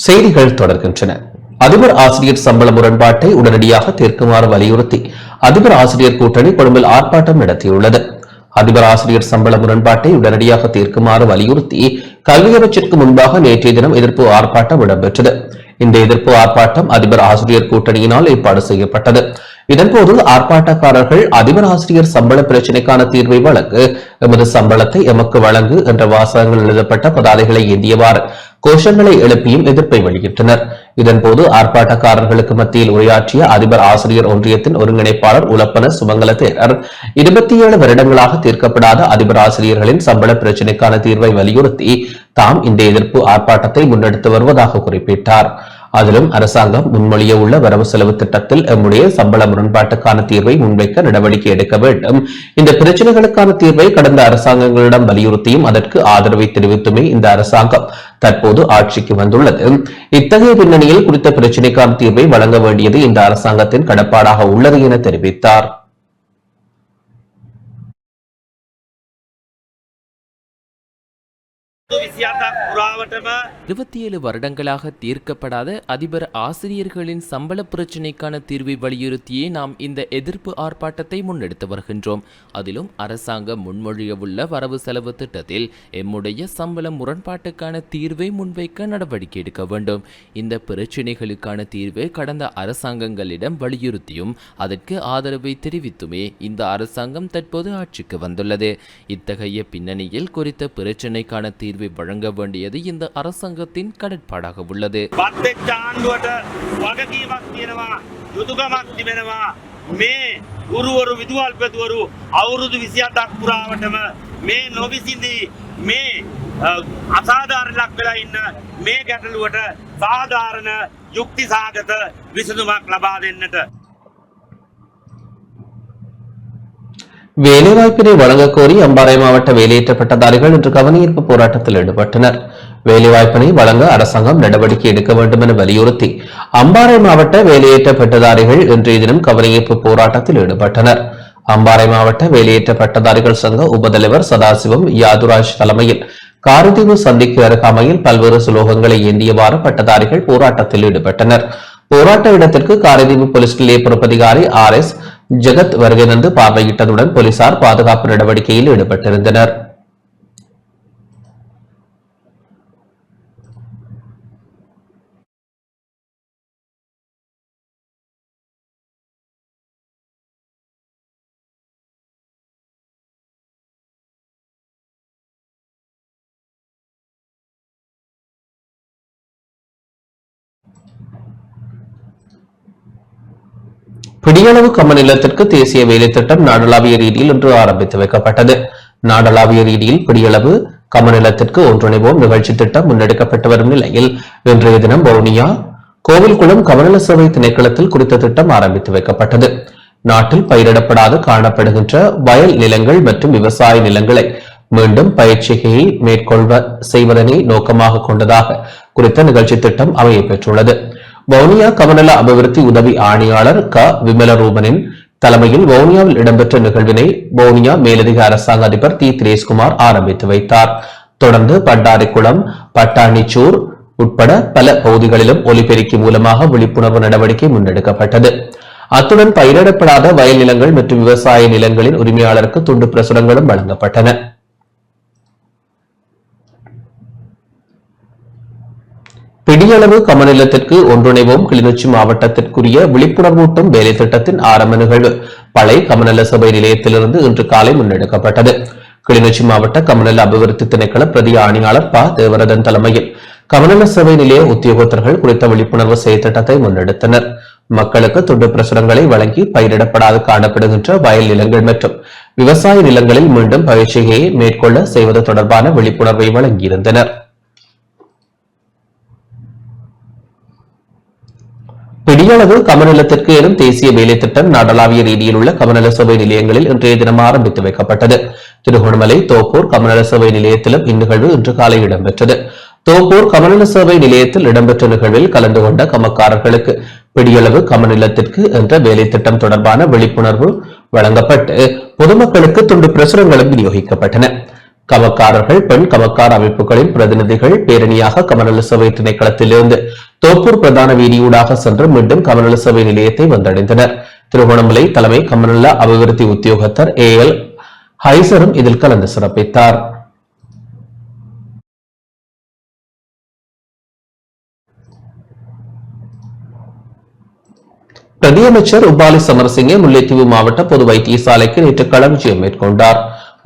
செய்திகள் தொடர்கின்றன. அதிபர் ஆசிரியர் சம்பள முரண்பாட்டை உடனடியாக தீர்க்குமாறு வலியுறுத்தி அதிபர் ஆசிரியர் கூட்டணி கொழும்பில் ஆர்ப்பாட்டம் நடத்தியுள்ளது. அதிபர் ஆசிரியர் சம்பள முரண்பாட்டை உடனடியாக தீர்க்குமாறு வலியுறுத்தி கல்வி அமைச்சிற்கு முன்பாக நேற்றைய தினம் எதிர்ப்பு ஆர்ப்பாட்டம் இடம்பெற்றது. இந்த எதிர்ப்பு ஆர்ப்பாட்டம் அதிபர் ஆசிரியர் கூட்டணியினால் ஏற்பாடு செய்யப்பட்டது. இதன்போது ஆர்ப்பாட்டக்காரர்கள் அதிபர் ஆசிரியர் சம்பள பிரச்சினைக்கான தீர்வை வழங்கு, எமது சம்பளத்தை எமக்கு வழங்கு என்ற வாசகங்கள் எழுதப்பட்ட பதாதைகளை ஏந்தியவாறு கோஷங்களை எழுப்பியும் எதிர்ப்பை வெளியிட்டனர். இதன்போது ஆர்ப்பாட்டக்காரர்களுக்கு மத்தியில் உரையாற்றிய அதிபர் ஆசிரியர் ஒன்றியத்தின் ஒருங்கிணைப்பாளர் உலப்பன சுமங்கல தேரர் 27 வருடங்களாக தீர்க்கப்படாத அதிபர் ஆசிரியர்களின் சம்பள பிரச்சினைக்கான தீர்வை வலியுறுத்தி தாம் இந்த எதிர்ப்பு ஆர்ப்பாட்டத்தை முன்னெடுத்து வருவதாக குறிப்பிட்டார். அதிலும் அரசாங்கம் முன்மொழிய உள்ள வரவு செலவு திட்டத்தில் எம்முடைய சம்பள முரண்பாட்டுக்கான தீர்வை முன்வைக்க நடவடிக்கை எடுக்க வேண்டும். இந்த பிரச்சனைகளுக்கான தீர்வை கடந்த அரசாங்கங்களிடம் வலியுறுத்தியும் அதற்கு ஆதரவை தெரிவித்துமே இந்த அரசாங்கம் தற்போது ஆட்சிக்கு வந்துள்ளது. இத்தகைய பின்னணியில் குறித்த பிரச்சினைக்கான தீர்வை வழங்க வேண்டியது இந்த அரசாங்கத்தின் கடப்பாடாக உள்ளது என தெரிவித்தார். 27 வருடங்களாக தீர்க்கப்படாத அதிபர் ஆசிரியர்களின் சம்பள பிரச்சினைக்கான தீர்வை வலியுறுத்தியே நாம் இந்த எதிர்ப்பு ஆர்ப்பாட்டத்தை முன்னெடுத்து வருகின்றோம். அதிலும் அரசாங்கம் முன்மொழியவுள்ள வரவு செலவு திட்டத்தில் எம்முடைய சம்பள முரண்பாட்டுக்கான தீர்வை முன்வைக்க நடவடிக்கை எடுக்க வேண்டும். இந்த பிரச்சினைகளுக்கான தீர்வை கடந்த அரசாங்கங்களிடம் வலியுறுத்தியும் அதற்கு ஆதரவை தெரிவித்துமே இந்த அரசாங்கம் தற்போது ஆட்சிக்கு வந்துள்ளது. இத்தகைய பின்னணியில் குறித்த பிரச்சினைக்கான தீர்வை வழங்க வேண்டியது இந்த அரசாங்கத்தின் கடற்பாடாக உள்ளது. මේ ගුරුවරු විදුහල්පතිවරු අවුරුදු 27ක් පුරාවටම මේ නොවිසිඳී මේ අසාධාරණයක් වෙලා ඉන්න මේ ගැටලුවට සාධාරණ යුක්ති සාගත විසඳුමක් ලබා දෙන්නට வேலைவாய்ப்பினை வழங்கக் கோரி அம்பாறை மாவட்ட வேலையற்ற பட்டதாரிகள் இன்று கவனஈர்ப்பு போராட்டத்தில் ஈடுபட்டனர். வேலைவாய்ப்பினை வழங்க அரசாங்கம் நடவடிக்கை எடுக்க வேண்டும் என வலியுறுத்தி அம்பாறை மாவட்ட வேலையற்ற பட்டதாரிகள் இன்றைய தினம் கவனஈர்ப்பு போராட்டத்தில் ஈடுபட்டனர். அம்பாறை மாவட்ட வேலையற்ற பட்டதாரிகள் சங்க உபதலைவர் சதாசிவம் யாதுராஜ் தலைமையில் காரதீவு சந்திக்கு அருகாமையில் பல்வேறு சுலோகங்களை ஏந்தியவாறு பட்டதாரிகள் போராட்டத்தில் ஈடுபட்டனர். போராட்ட இடத்திற்கு காரதீவு போலீஸ் நிலைய பொறுப்பதிகாரி RS ஜெகத் வருகை தந்து பார்வையிட்டதுடன் போலீசார் பாதுகாப்பு நடவடிக்கையில் ஈடுபட்டிருந்தனர். பிடியளவு கம்ம நிலத்திற்கு தேசிய வேலை திட்டம் நாடளாவிய ரீதியில் இன்று ஆரம்பித்து வைக்கப்பட்டது. நாடளாவிய ரீதியில் பிடியளவு கம்ம நிலத்திற்கு ஒன்றிணைவோம் நிகழ்ச்சி திட்டம் முன்னெடுக்கப்பட்டு வரும் நிலையில் இன்றைய தினம் வவுனியா கோவில்குளம் கமநல சேவை திணைக்களத்தில் குறித்த திட்டம் ஆரம்பித்து வைக்கப்பட்டது. நாட்டில் பயிரிடப்படாது காணப்படுகின்ற வயல் நிலங்கள் மற்றும் விவசாய நிலங்களை மீண்டும் பயிற்சிகையை மேற்கொள்ள செய்வதனை நோக்கமாக கொண்டதாக குறித்த நிகழ்ச்சி திட்டம் அமைய பெற்றுள்ளது. வவுனியா கமநல அபிவிருத்தி உதவி ஆணையாளர் விமலரூபனின் தலைமையில் வவுனியாவில் இடம்பெற்ற நிகழ்வினை வவுனியா மேலதிக அரசாங்க அதிபர் தி திரேஸ்குமார் ஆரம்பித்து வைத்தார். தொடர்ந்து பண்டாரிக்குளம், பட்டாணிச்சூர் உட்பட பல பகுதிகளிலும் ஒலிபெருக்கி மூலமாக விழிப்புணர்வு நடவடிக்கை முன்னெடுக்கப்பட்டது. அத்துடன் பயிரிடப்படாத வயல் நிலங்கள் மற்றும் விவசாய நிலங்களின் உரிமையாளருக்கு துண்டு பிரசுரங்களும் வழங்கப்பட்டன. பிடியளவு கமநிலத்திற்கு ஒன்றிணைவோம் கிளிநொச்சி மாவட்டத்திற்குரிய விழிப்புணர்வூட்டும் வேலை திட்டத்தின் ஆரம்ப நிகழ்வு பழைய கமநல சபை நிலையத்திலிருந்து இன்று காலை முன்னெடுக்கப்பட்டது. கிளிநொச்சி மாவட்ட கமநல அபிவிருத்தி திணைக்கள பிரதி ஆணையாளர் தேவரதன் தலைமையில் கமநல சபை நிலைய உத்தியோகத்தர்கள் குறித்த விழிப்புணர்வு செயற்திட்டத்தை முன்னெடுத்தனர். மக்களுக்கு துண்டு பிரசுரங்களை வழங்கி பயிரிடப்படாது காணப்படுகின்ற வயல் நிலங்கள் மற்றும் விவசாய நிலங்களில் மீண்டும் பயிற்சியை மேற்கொள்ள செய்வது தொடர்பான விழிப்புணர்வை வழங்கியிருந்தனர். பிடியளவு கமநலத்திற்கு எனும் தேசிய வேலை திட்டம் நாடளாவிய ரீதியில் உள்ள கமநல சேவை நிலையங்களில் இன்றைய தினம் ஆரம்பித்து வைக்கப்பட்டது. திருகோணமலை தோப்பூர் கமநல சேவை நிலையத்திலும் இந்நிகழ்வு இன்று காலை இடம்பெற்றது. தோப்பூர் கமநல சேவை நிலையத்தில் இடம்பெற்ற நிகழ்வில் கலந்து கொண்ட கமக்காரர்களுக்கு பிடியளவு கமநிலத்திற்கு என்ற வேலை திட்டம் தொடர்பான விழிப்புணர்வு வழங்கப்பட்டு பொதுமக்களுக்கு துண்டு பிரசுரங்களும் விநியோகிக்கப்பட்டன. கமக்காரர்கள் பெண் கமக்கார அமைப்புகளின் பிரதிநிதிகள் பேரணியாக கமநல சேவை திணைக்களத்திலிருந்து தோப்பூர் பிரதான வீதியூடாக சென்று மீண்டும் கமநல சேவை நிலையத்தை வந்தடைந்தனர். திருகோணமலை தலைமை கமநல அபிவிருத்தி உத்தியோகத்தர் AL ஹைசரும் இதில் கலந்து சிறப்பித்தார். பிரதியமைச்சர் உபாலி சமரசிங்கே முல்லைத்தீவு மாவட்ட பொது வைத்தியசாலைக்கு நேற்று களஞ்சியம் மேற்கொண்டார்.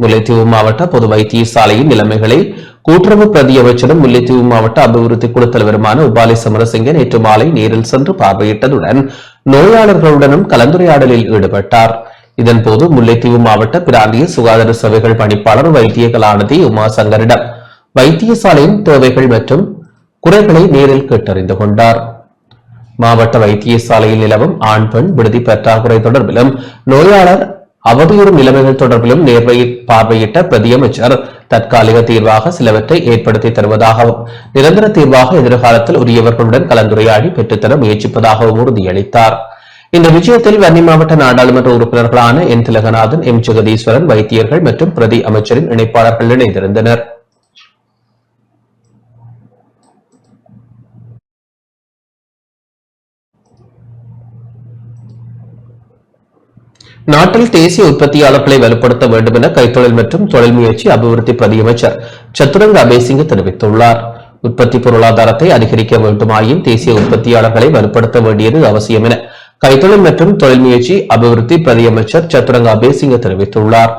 முல்லைத்தீவு மாவட்ட பொது வைத்தியசாலையின் நிலைமைகளை கூட்டுறவு பிரதியமைச்சரும் முல்லைத்தீவு மாவட்ட அபிவிருத்தி குழு தலைவருமான உபாலி சமரசிங்கே நேற்று மாலை நேரில் சென்று பார்வையிட்டதுடன் நோயாளர்களுடனும் கலந்துரையாடலில் ஈடுபட்டார். இதன்போது முல்லைத்தீவு மாவட்ட பிராந்திய சுகாதார சேவைகள் பணிப்பாளர் வைத்திய கலாநிதி உமாசங்கரிடம் வைத்தியசாலையின் தேவைகள் மற்றும் குறைகளை நேரில் கேட்டறிந்து கொண்டார். மாவட்ட வைத்தியசாலையில் நிலவும் ஆண் பெண் விடுதி பற்றாக்குறை தொடர்பிலும் நோயாளர் அவதியுறும் நிலைமைகள் தொடர்பிலும் நேர்வையில் பார்வையிட்ட பிரதியமைச்சர் தற்காலிக தீர்வாக சிலவற்றை ஏற்படுத்தி தருவதாகவும் நிரந்தர தீர்வாக எதிர்காலத்தில் உரியவர்களுடன் கலந்துரையாடி பெற்றுத்தர முயற்சிப்பதாகவும் உறுதியளித்தார். இந்த விஜயத்தில் வன்னி மாவட்ட நாடாளுமன்ற உறுப்பினர்களான என் திலகநாதன், எம் ஜெகதீஸ்வரன், வைத்தியர்கள் மற்றும் பிரதி அமைச்சரின் இணைப்பாளர்கள் இணைந்திருந்தனர். நாட்டில் தேசிய உற்பத்தியாளர்களை வலுப்படுத்த வேண்டும் என கைத்தொழில் மற்றும் தொழில் முயற்சி அபிவிருத்தி பிரதியமைச்சர் சத்துரங்க அபேசிங்க தெரிவித்துள்ளார். உற்பத்தி பொருளாதாரத்தை அதிகரிக்க வேண்டுமாயின் தேசிய உற்பத்தியாளர்களை வலுப்படுத்த வேண்டியது அவசியம் என கைத்தொழில் மற்றும் தொழில் முயற்சி அபிவிருத்தி பிரதியமைச்சர் சத்துரங்க அபேசிங்க தெரிவித்துள்ளார்.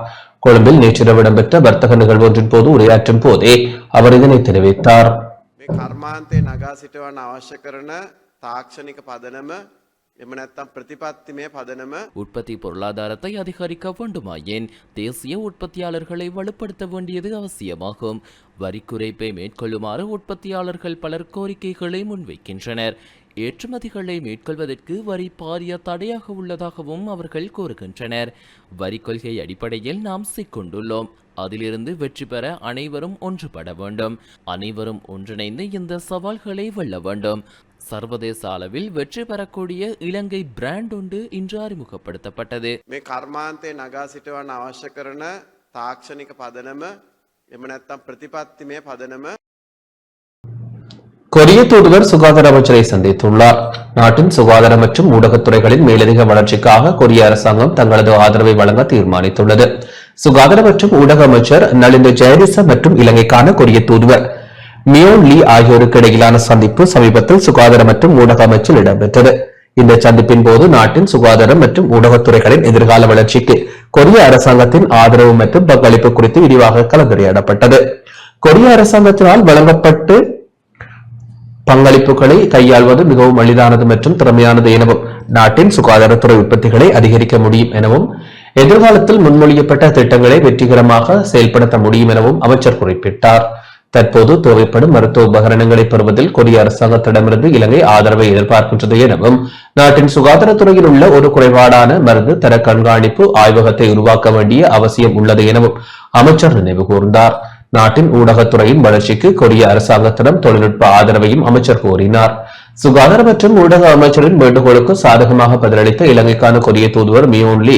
கொழும்பில் நேற்றிரவு இடம்பெற்ற வர்த்தக நிகழ்வு ஒன்றின் போது உரையாற்றும் போதே அவர் இதனை தெரிவித்தார். உற்பத்தி பொருளாதாரத்தை அதிகரிக்க வேண்டுமாயின் தேசிய உற்பத்தியாளர்களை வலுப்படுத்த வேண்டியது அவசியமாகும். வரி குறைப்பை மேற்கொள்ளுமாறு உற்பத்தியாளர்கள் பலர் கோரிக்கைகளை முன்வைக்கின்றனர். ஏற்றுமதிகளை மேற்கொள்வதற்கு வரி பாரிய தடையாக உள்ளதாகவும் அவர்கள் கூறுகின்றனர். வரி கொள்கை அடிப்படையில் நாம் சிக்கொண்டுள்ளோம். அதிலிருந்து வெற்றி பெற அனைவரும் ஒன்றுபட வேண்டும். அனைவரும் ஒன்றிணைந்து இந்த சவால்களை வெல்ல வேண்டும். சர்வதேச அளவில் வெற்றி பெறக்கூடிய இலங்கை பிராண்ட் ஒன்று இன்று அறிமுகப்படுத்தப்பட்டது. கொரிய தூதுவர் சுகாதார அமைச்சரை சந்தித்துள்ளார். நாட்டின் சுகாதார மற்றும் ஊடகத்துறைகளின் மேலதிக வளர்ச்சிக்காக கொரிய அரசாங்கம் தங்களது ஆதரவை வழங்க தீர்மானித்துள்ளது. சுகாதார மற்றும் ஊடக அமைச்சர் நலிந்த ஜெயதிச மற்றும் இலங்கைக்கான கொரிய தூதுவர் மியோன் லீ ஆகியோருக்கு இடையிலான சந்திப்பு சமீபத்தில் சுகாதார மற்றும் ஊடக அமைச்சில் இடம்பெற்றது. இந்த சந்திப்பின் போது நாட்டின் சுகாதாரம் மற்றும் ஊடகத்துறைகளின் எதிர்கால வளர்ச்சிக்கு கொரிய அரசாங்கத்தின் ஆதரவு மற்றும் பங்களிப்பு குறித்து விரிவாக கலந்துரையாடப்பட்டது. கொரிய அரசாங்கத்தினால் வழங்கப்பட்டு பங்களிப்புகளை கையாள்வது மிகவும் எளிதானது மற்றும் திறமையானது எனவும் நாட்டின் சுகாதாரத்துறை உற்பத்திகளை அதிகரிக்க முடியும் எனவும் எதிர்காலத்தில் முன்மொழியப்பட்ட திட்டங்களை வெற்றிகரமாக செயல்படுத்த முடியும் எனவும் அமைச்சர் குறிப்பிட்டார். தற்போது தேவைப்படும் மருத்துவ உபகரணங்களை பெறுவதில் கொரிய அரசாங்கத்திடமிருந்து இலங்கை ஆதரவை எதிர்பார்க்கின்றது எனவும் நாட்டின் சுகாதாரத்துறையில் உள்ள ஒரு குறைபாடான மருந்து தர கண்காணிப்பு ஆய்வகத்தை உருவாக்க வேண்டிய அவசியம் உள்ளது எனவும் அமைச்சர் நினைவு கூர்ந்தார். நாட்டின் ஊடகத்துறையின் வளர்ச்சிக்கு கொரிய அரசாங்கத்திடம் தொழில்நுட்ப ஆதரவையும் அமைச்சர் கோரினார். சுகாதார மற்றும் ஊடக அமைச்சரின் வேண்டுகோளுக்கு சாதகமாக பதிலளித்த இலங்கைக்கான கொரிய தூதுவர் மியோன் லீ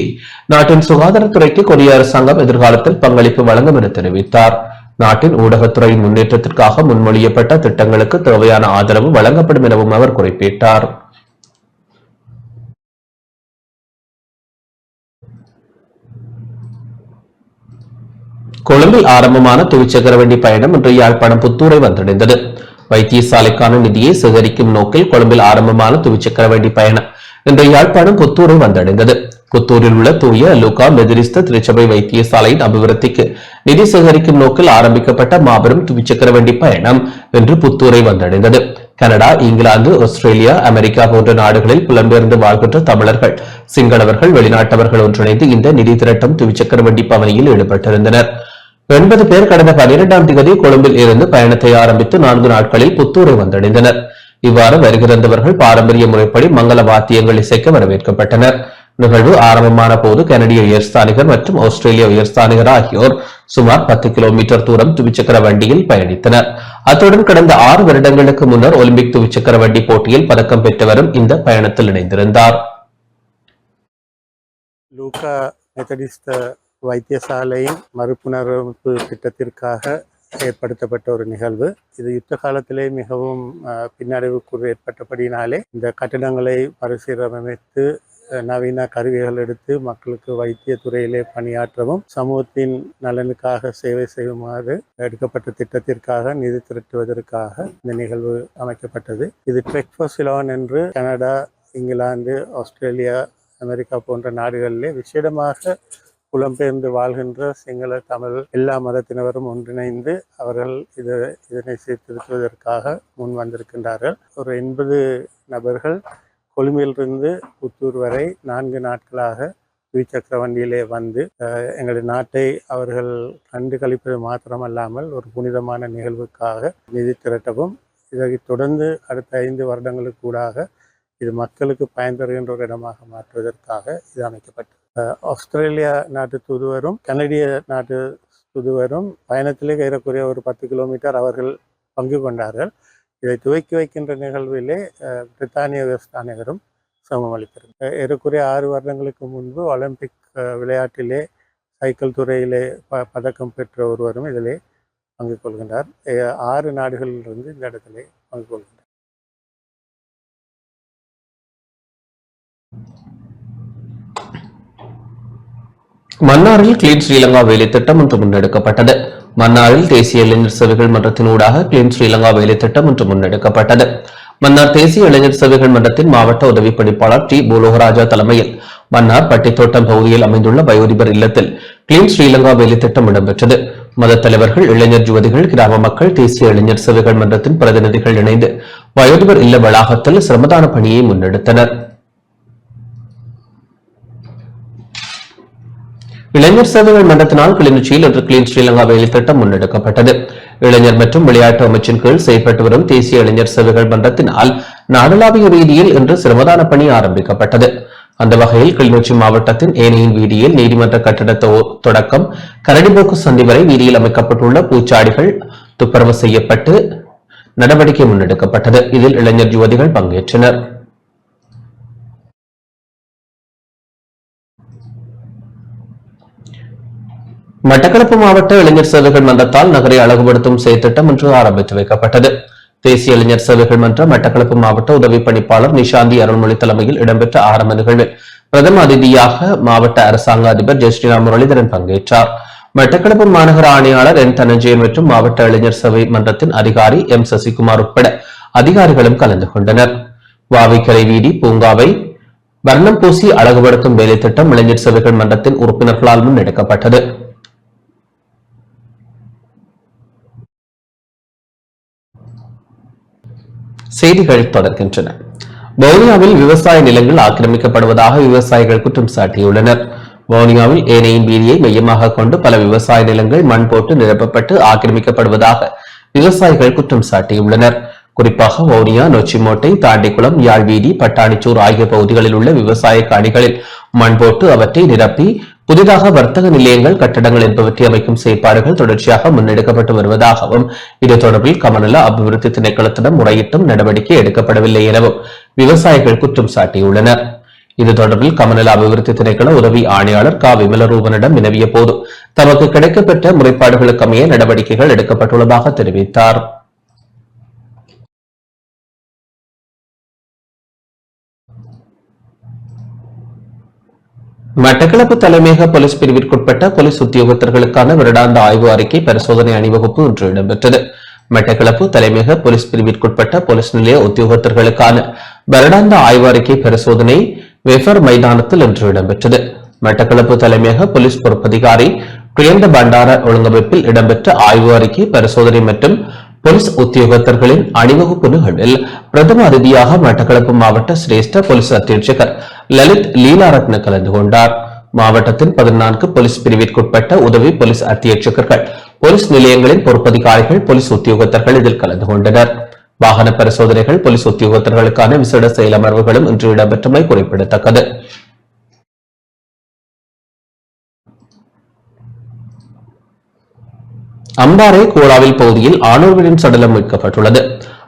நாட்டின் சுகாதாரத்துறைக்கு கொரிய அரசாங்கம் எதிர்காலத்தில் பங்களிப்பு வழங்கும் என தெரிவித்தார். நாட்டின் ஊடகத்துறையின் முன்னேற்றத்திற்காக முன்மொழியப்பட்ட திட்டங்களுக்கு தேவையான ஆதரவு வழங்கப்படும் எனவும் அவர் குறிப்பிட்டார். கொழும்பில் ஆரம்பமான துவிச்சக்கர வண்டி பயணம் இன்று யாழ்ப்பாணம் புத்தூரை வந்தடைந்தது. வைத்தியசாலைக்கான நிதியை சேகரிக்கும் நோக்கில் கொழும்பில் ஆரம்பமான துவிச்சக்கர வண்டி பயணம் இன்று யாழ்ப்பாணம் புத்தூரை வந்தடைந்தது. புத்தூரில் உள்ள தூய லூகா மெதிரிஸ்த திருச்சபை வைத்தியசாலையின் அபிவிருத்திக்கு நிதி சேகரிக்கும் நோக்கில் ஆரம்பிக்கப்பட்ட மாபெரும் துவிச்சக்கர வண்டி பயணம் இன்று புத்தூரை வந்தடைந்தது. கனடா, இங்கிலாந்து, ஆஸ்திரேலியா, அமெரிக்கா போன்ற நாடுகளில் புலம்பெயர்ந்து வாழ்கின்ற தமிழர்கள், சிங்களவர்கள், வெளிநாட்டவர்கள் ஒன்றிணைந்து இந்த நிதி திரட்டும் துவிச்சக்கர வண்டி பவனியில் ஈடுபட்டிருந்தனர். 80 பேர் கடந்த 12ஆம் தேதி கொழும்பில் இருந்து பயணத்தை ஆரம்பித்து 4 நாட்களில் புத்தூரை வந்தடைந்தனர். இவ்வாறு வருகிறவர்கள் பாரம்பரிய முறைப்படி மங்கள வாத்தியங்கள் இசைக்க வரவேற்கப்பட்டனர். நிகழ்வு ஆரம்பமான போது கனடிய உயர்ஸ்தானிகர் மற்றும் ஆஸ்திரேலிய உயர்ஸ்தானிகர் ஆகியோர் சுமார் 10 கிலோமீட்டர் தூரம் துவிச்சக்கர வண்டியில் பயணித்தனர். அத்துடன் கடந்த 6 வருடங்களுக்கு முன்னர் ஒலிம்பிக் துவிச்சக்கர வண்டி போட்டியில் பதக்கம் பெற்றவரும் இந்த பயணத்தில் இணைந்திருந்தார். லூகா மெத்தடிஸ்த வைத்தியசாலையின் மறுப்புணர்வு திட்டத்திற்காக ஏற்படுத்தப்பட்ட ஒரு நிகழ்வு. இது யுத்த காலத்திலே மிகவும் பின்னடைவுக்கு ஏற்பட்டபடினாலே இந்த கட்டிடங்களை மறுசீரமைத்து நவீன கருவிகள் எடுத்து மக்களுக்கு வைத்திய துறையிலே பணியாற்றவும் சமூகத்தின் நலனுக்காக சேவை செய்யுமாறு எடுக்கப்பட்ட திட்டத்திற்காக நிதி திரட்டுவதற்காக இந்த நிகழ்வு அமைக்கப்பட்டது. இது ட்ரெக் ஃபார் சிலோன் என்று கனடா, இங்கிலாந்து, ஆஸ்திரேலியா, அமெரிக்கா போன்ற நாடுகளிலே விசேடமாக புலம்பெயர்ந்து வாழ்கின்ற சிங்கள, தமிழ் எல்லா மதத்தினரும் ஒன்றிணைந்து அவர்கள் இதனை சீர்திருத்துவதற்காக முன் வந்திருக்கின்றார்கள். ஒரு 80 நபர்கள் கொழும்பிலிருந்து புத்தூர் வரை 4 நாட்களாக துவிச்சக்கர வண்டியிலே வந்து எங்களுடைய நாட்டை அவர்கள் கண்டு கழிப்பது மாத்திரமல்லாமல் ஒரு புனிதமான நிகழ்வுக்காக நிதி திரட்டவும், இதை தொடர்ந்து அடுத்த 5 வருடங்களுக்கு கூடாக இது மக்களுக்கு பயன் தருகின்ற ஒரு இடமாக மாற்றுவதற்காக இது அமைக்கப்பட்டது. ஆஸ்திரேலியா நாட்டு தூதுவரும் கனடிய நாட்டு தூதுவரும் பயணத்திலே ஏறக்குறைய ஒரு 10 கிலோமீட்டர் அவர்கள் பங்கு கொண்டார்கள். இதை துவக்கி வைக்கின்ற நிகழ்விலே பிரித்தானிய விவசாயினரும் சமமளிக்கிறார். ஏறக்குறைய 6 வருடங்களுக்கு முன்பு ஒலிம்பிக் விளையாட்டிலே சைக்கிள் துறையிலே பதக்கம் பெற்ற ஒருவரும் இதிலே பங்கு கொள்கின்றார். 6 நாடுகளிலிருந்து இந்த இடத்திலே பங்கு கொள்கின்றார். மன்னாரில் கிளீன் ஸ்ரீலங்கா வேலை திட்டம் ஒன்று முன்னெடுக்கப்பட்டது. மன்னாரில் தேசிய இளைஞர் சேவைகள் மன்றத்தின் ஊடாக கிளீன் ஸ்ரீலங்கா வேலை திட்டம் ஒன்று முன்னெடுக்கப்பட்டது. மன்னார் தேசிய இளைஞர் சேவைகள் மன்றத்தின் மாவட்ட உதவி பணிப்பாளர் டி பூலோகராஜா தலைமையில் மன்னார் பட்டித்தோட்டம் பகுதியில் அமைந்துள்ள வயோதிபர் இல்லத்தில் கிளீன் ஸ்ரீலங்கா வேலை திட்டம் இடம்பெற்றது. மத தலைவர்கள், இளைஞர் யுவதிகள், கிராம மக்கள், தேசிய இளைஞர் சேவைகள் மன்றத்தின் பிரதிநிதிகள் இணைந்து வயோதிபர் இல்ல வளாகத்தில் சிரமதான பணியை முன்னெடுத்தனர். இளைஞர் சேவைகள் மன்றத்தினால் கிளிநொச்சியில் இன்று கிளீன் ஸ்ரீலங்கா வேலை திட்டம் முன்னெடுக்கப்பட்டது. இளைஞர் மற்றும் விளையாட்டு அமைச்சின் கீழ் செயல்பட்டு வரும் தேசிய இளைஞர் சேவைகள் மன்றத்தினால் நாடளாவிய ரீதியில் இன்று சிரமதான பணி ஆரம்பிக்கப்பட்டது. அந்த வகையில் கிளிநொச்சி மாவட்டத்தின் ஏனையின் வீதியில் நீதிமன்ற கட்டட தொடக்கம் கரடிபோக்கு சந்தி வரை வீதியில் அமைக்கப்பட்டுள்ள பூச்சாடிகள் துப்புரவு செய்யப்பட்டு நடவடிக்கை முன்னெடுக்கப்பட்டது. இதில் இளைஞர் யுவதிகள் பங்கேற்றனர். மட்டக்களப்பு மாவட்ட இளைஞர் சேவைகள் மன்றத்தால் நகரை அழகுபடுத்தும் செயற்திட்டம் இன்று ஆரம்பித்து வைக்கப்பட்டது. தேசிய இளைஞர் சேவைகள் மன்ற மட்டக்களப்பு மாவட்ட உதவி பணிப்பாளர் நிஷாந்தி அருள்மொழி தலைமையில் இடம்பெற்ற ஆரம்ப நிகழ்வில் பிரதம அதிதியாக மாவட்ட அரசாங்க அதிபர் ஜெயஸ்ரீராம் முரளிதரன் பங்கேற்றார். மட்டக்களப்பு மாநகர ஆணையாளர் என் தனஞ்சயன் மற்றும் மாவட்ட இளைஞர் சேவை மன்றத்தின் அதிகாரி எம் சசிகுமார் உட்பட அதிகாரிகளும் கலந்து கொண்டனர். வாவிக்கரை வீதி பூங்காவை வர்ணம் பூசி அழகுபடுத்தும் வேலை திட்டம் இளைஞர் சேவைகள் மன்றத்தின் உறுப்பினர்களால் முன்னெடுக்கப்பட்டது. செய்திகள் தொடர்கின்றன. வவுனியாவில் விவசாய நிலங்கள் ஆக்கிரமிக்கப்படுவதாக விவசாயிகள் குற்றம் சாட்டியுள்ளனர். வவுனியாவில் ஏனையின் வீதியை மையமாக கொண்டு பல விவசாய நிலங்கள் மண் போட்டு நிரப்பப்பட்டு ஆக்கிரமிக்கப்படுவதாக விவசாயிகள் குற்றம் சாட்டியுள்ளனர். குறிப்பாக வவுனியா, நொச்சிமோட்டை, தாண்டிக்குளம், யாழ்வீதி, பட்டாணிச்சூர் ஆகிய பகுதிகளில் உள்ள விவசாய காணிகளில் மண் போட்டு அவற்றை நிரப்பி புதிதாக வர்த்தக நிலையங்கள், கட்டடங்கள் என்பவற்றை அமைக்கும் செயற்பாடுகள் தொடர்ச்சியாக முன்னெடுக்கப்பட்டு வருவதாகவும், இது தொடர்பில் கமநல அபிவிருத்தி திணைக்களத்திடம் முறையிட்டும் நடவடிக்கை எடுக்கப்படவில்லை எனவும் விவசாயிகள் குற்றம் சாட்டியுள்ளனர். இது தொடர்பில் கமநல அபிவிருத்தி திணைக்கள உதவி ஆணையாளர் க விமலரூபனிடம் வினவிய போது தமக்கு கிடைக்கப்பெற்ற முறைப்பாடுகளுக்கு அமைய நடவடிக்கைகள் எடுக்கப்பட்டுள்ளதாக தெரிவித்தார். மட்டக்களப்பு தலைமையக போலீஸ் பிரிவிற்குட்பட்ட போலீஸ் உத்தியோகத்தர்களுக்கான வருடாந்த ஆய்வு அறிக்கை பரிசோதனை அணிவகுப்பு இன்று இடம்பெற்றது. மட்டக்களப்பு தலைமையக போலீஸ் பிரிவிற்குட்பட்ட போலீஸ் நிலைய உத்தியோகத்தர்களுக்கான வருடாந்த ஆய்வு அறிக்கை பரிசோதனை வெஃபர் மைதானத்தில் இன்று இடம்பெற்றது. மட்டக்களப்பு தலைமையக போலீஸ் பொறுப்பதிகாரி பிரியந்த பண்டார ஒழுங்கமைப்பில் இடம்பெற்ற ஆய்வு அறிக்கை பரிசோதனை மற்றும் போலீஸ் உத்தியோகத்தர்களின் அணிவகுப்பு நிகழ்வில் பிரதம அதிதியாக மட்டக்களப்பு மாவட்ட சிரேஷ்ட போலீஸ் அத்தியட்சகர் லலித் லீலாரத்ன கலந்து கொண்டார். மாவட்டத்தின் 14 போலீஸ் பிரிவிற்குட்பட்ட உதவி போலீஸ் அத்தியட்சகர்கள், போலீஸ் நிலையங்களின் பொறுப்பதிகாரிகள், போலீஸ் உத்தியோகத்தர்கள் இதில் கலந்து கொண்டனர். வாகன பரிசோதனைகள், போலீஸ் உத்தியோகத்தர்களுக்கான விசேட செயலமர்வுகளும் இன்று இடம்பெற்றமை குறிப்பிடத்தக்கது. அம்பாறை கோலாவில் பகுதியில் ஆணொருவரின் சடலம் மீட்கப்பட்டுள்ளது.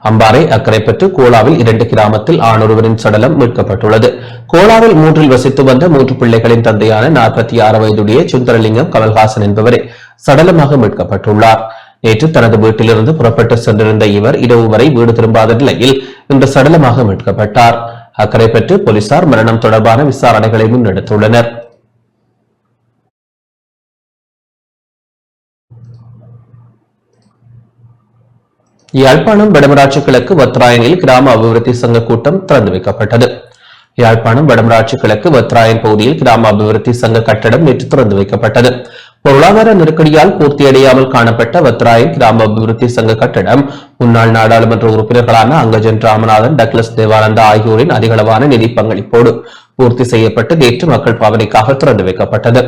அம்பாறை அக்கரைப்பற்று கோலாவில் 2 கிராமத்தில் ஆணொருவரின் சடலம் மீட்கப்பட்டுள்ளது. கோலாவில் 3 வசித்து வந்த 3 பிள்ளைகளின் தந்தையான 46 வயதுடைய சுந்தரலிங்கம் கமல்ஹாசன் என்பவரே சடலமாக மீட்கப்பட்டுள்ளார். நேற்று தனது வீட்டிலிருந்து புறப்பட்டு சென்றிருந்த இவர் இரவு வரை வீடு திரும்பாத நிலையில் இன்று சடலமாக மீட்கப்பட்டார். அக்கரைப்பற்று போலீசார் மரணம் தொடர்பான விசாரணைகளை முன்னெடுத்துள்ளனர். யாழ்ப்பாணம் வடமராட்சி கிழக்கு வத்ராயனில் கிராம அபிவிருத்தி சங்க கூட்டம் திறந்து வைக்கப்பட்டது. யாழ்ப்பாணம் வடமராட்சி கிழக்கு வத்ராயன் பகுதியில் கிராம அபிவிருத்தி சங்க கட்டடம் நேற்று திறந்து வைக்கப்பட்டது. பொருளாதார நெருக்கடியால் பூர்த்தியடையாமல் காணப்பட்ட வத்ராயன் கிராம அபிவிருத்தி சங்க கட்டடம் முன்னாள் நாடாளுமன்ற உறுப்பினர்களான அங்கஜன் ராமநாதன், டக்ளஸ் தேவானந்தா ஆகியோரின் அதிகளவான நிதி பங்களிப்போடு பூர்த்தி செய்யப்பட்டு நேற்று மக்கள் பாவனைக்காக திறந்து வைக்கப்பட்டது.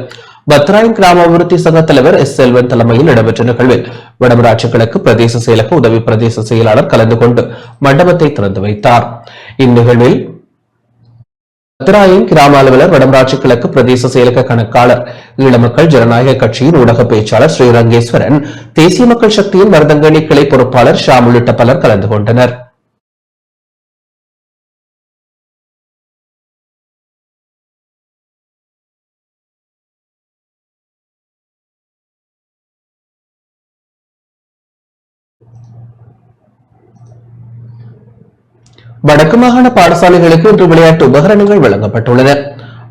வத்ராயன் கிராம அபிவிருத்தி சங்க தலைவர் எஸ். செல்வன் தலைமையில் இடம்பெற்ற நிகழ்வில் வடமராட்சி கிழக்கு பிரதேச செயலக உதவி பிரதேச செயலாளர் கலந்து கொண்டு மண்டபத்தை திறந்து வைத்தார். இந்நிகழ்வில் வத்ராயன் கிராம அலுவலர், வடமராட்சி கிழக்கு பிரதேச செயலக கணக்காளர், ஈழ மக்கள் ஜனநாயக கட்சியின் ஊடக பேச்சாளர் ஸ்ரீரங்கேஸ்வரன், தேசிய மக்கள் சக்தியின் மருதங்கணி கிளை பொறுப்பாளர் ஷாம் உள்ளிட்ட பலர் கலந்து கொண்டனர். வடக்கு மாகாண பாடசாலைகளுக்கு இன்று விளையாட்டு உபகரணங்கள் வழங்கப்பட்டுள்ளன.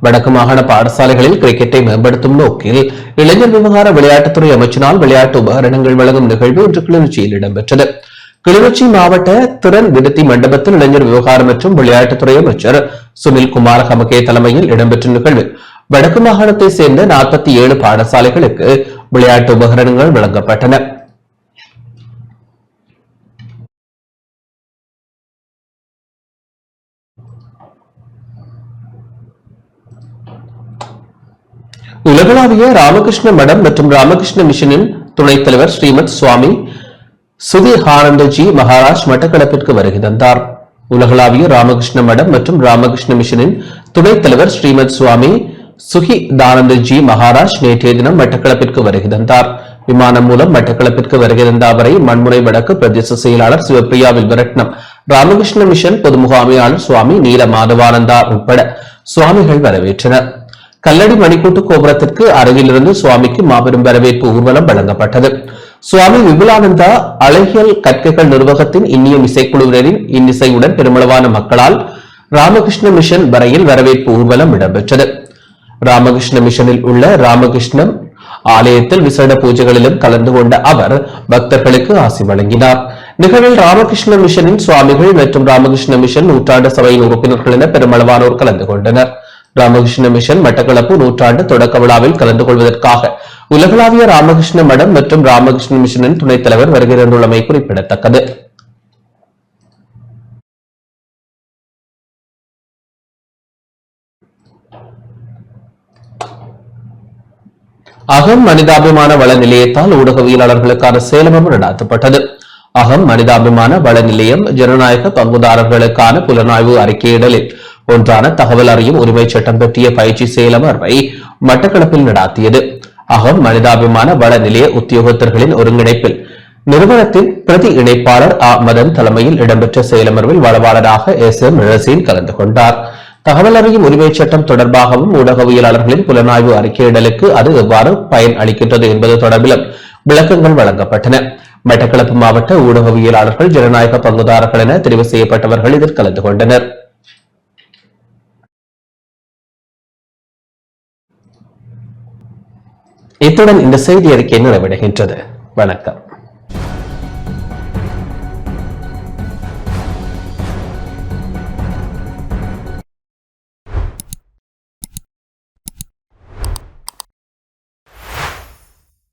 வடக்கு மாகாண பாடசாலைகளில் கிரிக்கெட்டை மேம்படுத்தும் நோக்கில் இளைஞர் விவகார விளையாட்டுத்துறை அமைச்சினால் விளையாட்டு உபகரணங்கள் வழங்கும் நிகழ்வு இன்று கிளிநொச்சியில் இடம்பெற்றது. கிளிநொச்சி மாவட்ட திறன் விடுதி மண்டபத்தில் இளைஞர் விவகாரம் மற்றும் விளையாட்டுத்துறை அமைச்சர் சுனில் குமார் ஹமகே தலைமையில் இடம்பெற்ற நிகழ்வில் வடக்கு மாகாணத்தை சேர்ந்த 47 பாடசாலைகளுக்கு விளையாட்டு உபகரணங்கள் வழங்கப்பட்டன. உலகளாவிய ராமகிருஷ்ண மடம் மற்றும் ராமகிருஷ்ண மிஷனின் துணைத் தலைவர் ஸ்ரீமத் சுவாமி சுதிஹானந்தஜி மகாராஜ் மட்டக்களப்பிற்கு வருகை தந்தார். உலகளாவிய ராமகிருஷ்ண மடம் மற்றும் ராமகிருஷ்ண மிஷனின் துணைத் தலைவர் ஸ்ரீமத் சுவாமி சுகிதானந்தஜி மகாராஜ் நேற்றைய தினம் மட்டக்களப்பிற்கு வருகை தந்தார். விமானம் மூலம் மட்டக்களப்பிற்கு வருகை தந்த அவரை மண்முனை வடக்கு பிரதேச செயலாளர் சிவப்பிரியா வில்வரட்னம், ராமகிருஷ்ண மிஷன் பொது முகாமையாளர் சுவாமி நீல மாதவானந்தா உட்பட சுவாமிகள் வரவேற்றனர். கல்லடி மணிக்கூட்டு கோபுரத்திற்கு அருகிலிருந்து சுவாமிக்கு மாபெரும் வரவேற்பு ஊர்வலம் வழங்கப்பட்டது. சுவாமி விபுலானந்தா அழகியல் கற்கைகள் நிர்வாகத்தின் இன்னியம் இசைக்குழுவினரின் இன்னிசையுடன் பெருமளவான மக்களால் ராமகிருஷ்ண மிஷன் வரையில் வரவேற்பு ஊர்வலம் இடம்பெற்றது. ராமகிருஷ்ண மிஷனில் உள்ள ராமகிருஷ்ணம் ஆலயத்தில் விசேட பூஜைகளிலும் கலந்து கொண்ட அவர் பக்தர்களுக்கு ஆசி வழங்கினார். நிகழ்வில் ராமகிருஷ்ண மிஷனின் சுவாமிகள் மற்றும் ராமகிருஷ்ண மிஷன் நூற்றாண்டு சபையின் உறுப்பினர்கள் என பெருமளவானோர் கலந்து கொண்டனர். ராமகிருஷ்ண மிஷன் மட்டக்களப்பு நூற்றாண்டு தொடக்க விழாவில் கலந்து கொள்வதற்காக உலகளாவிய ராமகிருஷ்ண மடம் மற்றும் ராமகிருஷ்ண மிஷனின் துணைத் தலைவர் வருகை தந்துள்ளமை குறிப்பிடத்தக்கது. அகம் மனிதாபிமான வள நிலையத்தால் ஊடகவியலாளர்களுக்கான சேலமும் நடாத்தப்பட்டது. அகம் மனிதாபிமான வள நிலையம் ஜனநாயக பங்குதாரர்களுக்கான புலனாய்வு அறிக்கையிடலில் ஒன்றான தகவல் அறியும் உரிமை சட்டம் பற்றிய பயிற்சி செயலமர்வை மட்டக்களப்பில் நடாத்தியது. அகம் மனிதாபிமான வள நிலைய உத்தியோகத்தர்களின் ஒருங்கிணைப்பில் நிறுவனத்தின் பிரதி இணைப்பாளர் மதன் தலைமையில் இடம்பெற்ற செயலமர்வில் வளவாளராக SM ரசீன் கலந்து கொண்டார். தகவல் அறியும் உரிமை சட்டம் தொடர்பாகவும் ஊடகவியலாளர்களின் புலனாய்வு அறிக்கையிடலுக்கு அது எவ்வாறு பயன் அளிக்கின்றது என்பது தொடர்பிலும் விளக்கங்கள் வழங்கப்பட்டன. மட்டக்களப்பு மாவட்ட ஊடகவியலாளர்கள் ஜனநாயக பங்குதாரர்கள் என தெரிவு செய்யப்பட்டவர்கள் இதில் கலந்து கொண்டனர். இத்துடன் இந்த செய்தி அறிக்கை நிறைவடைகின்றது. வணக்கம்.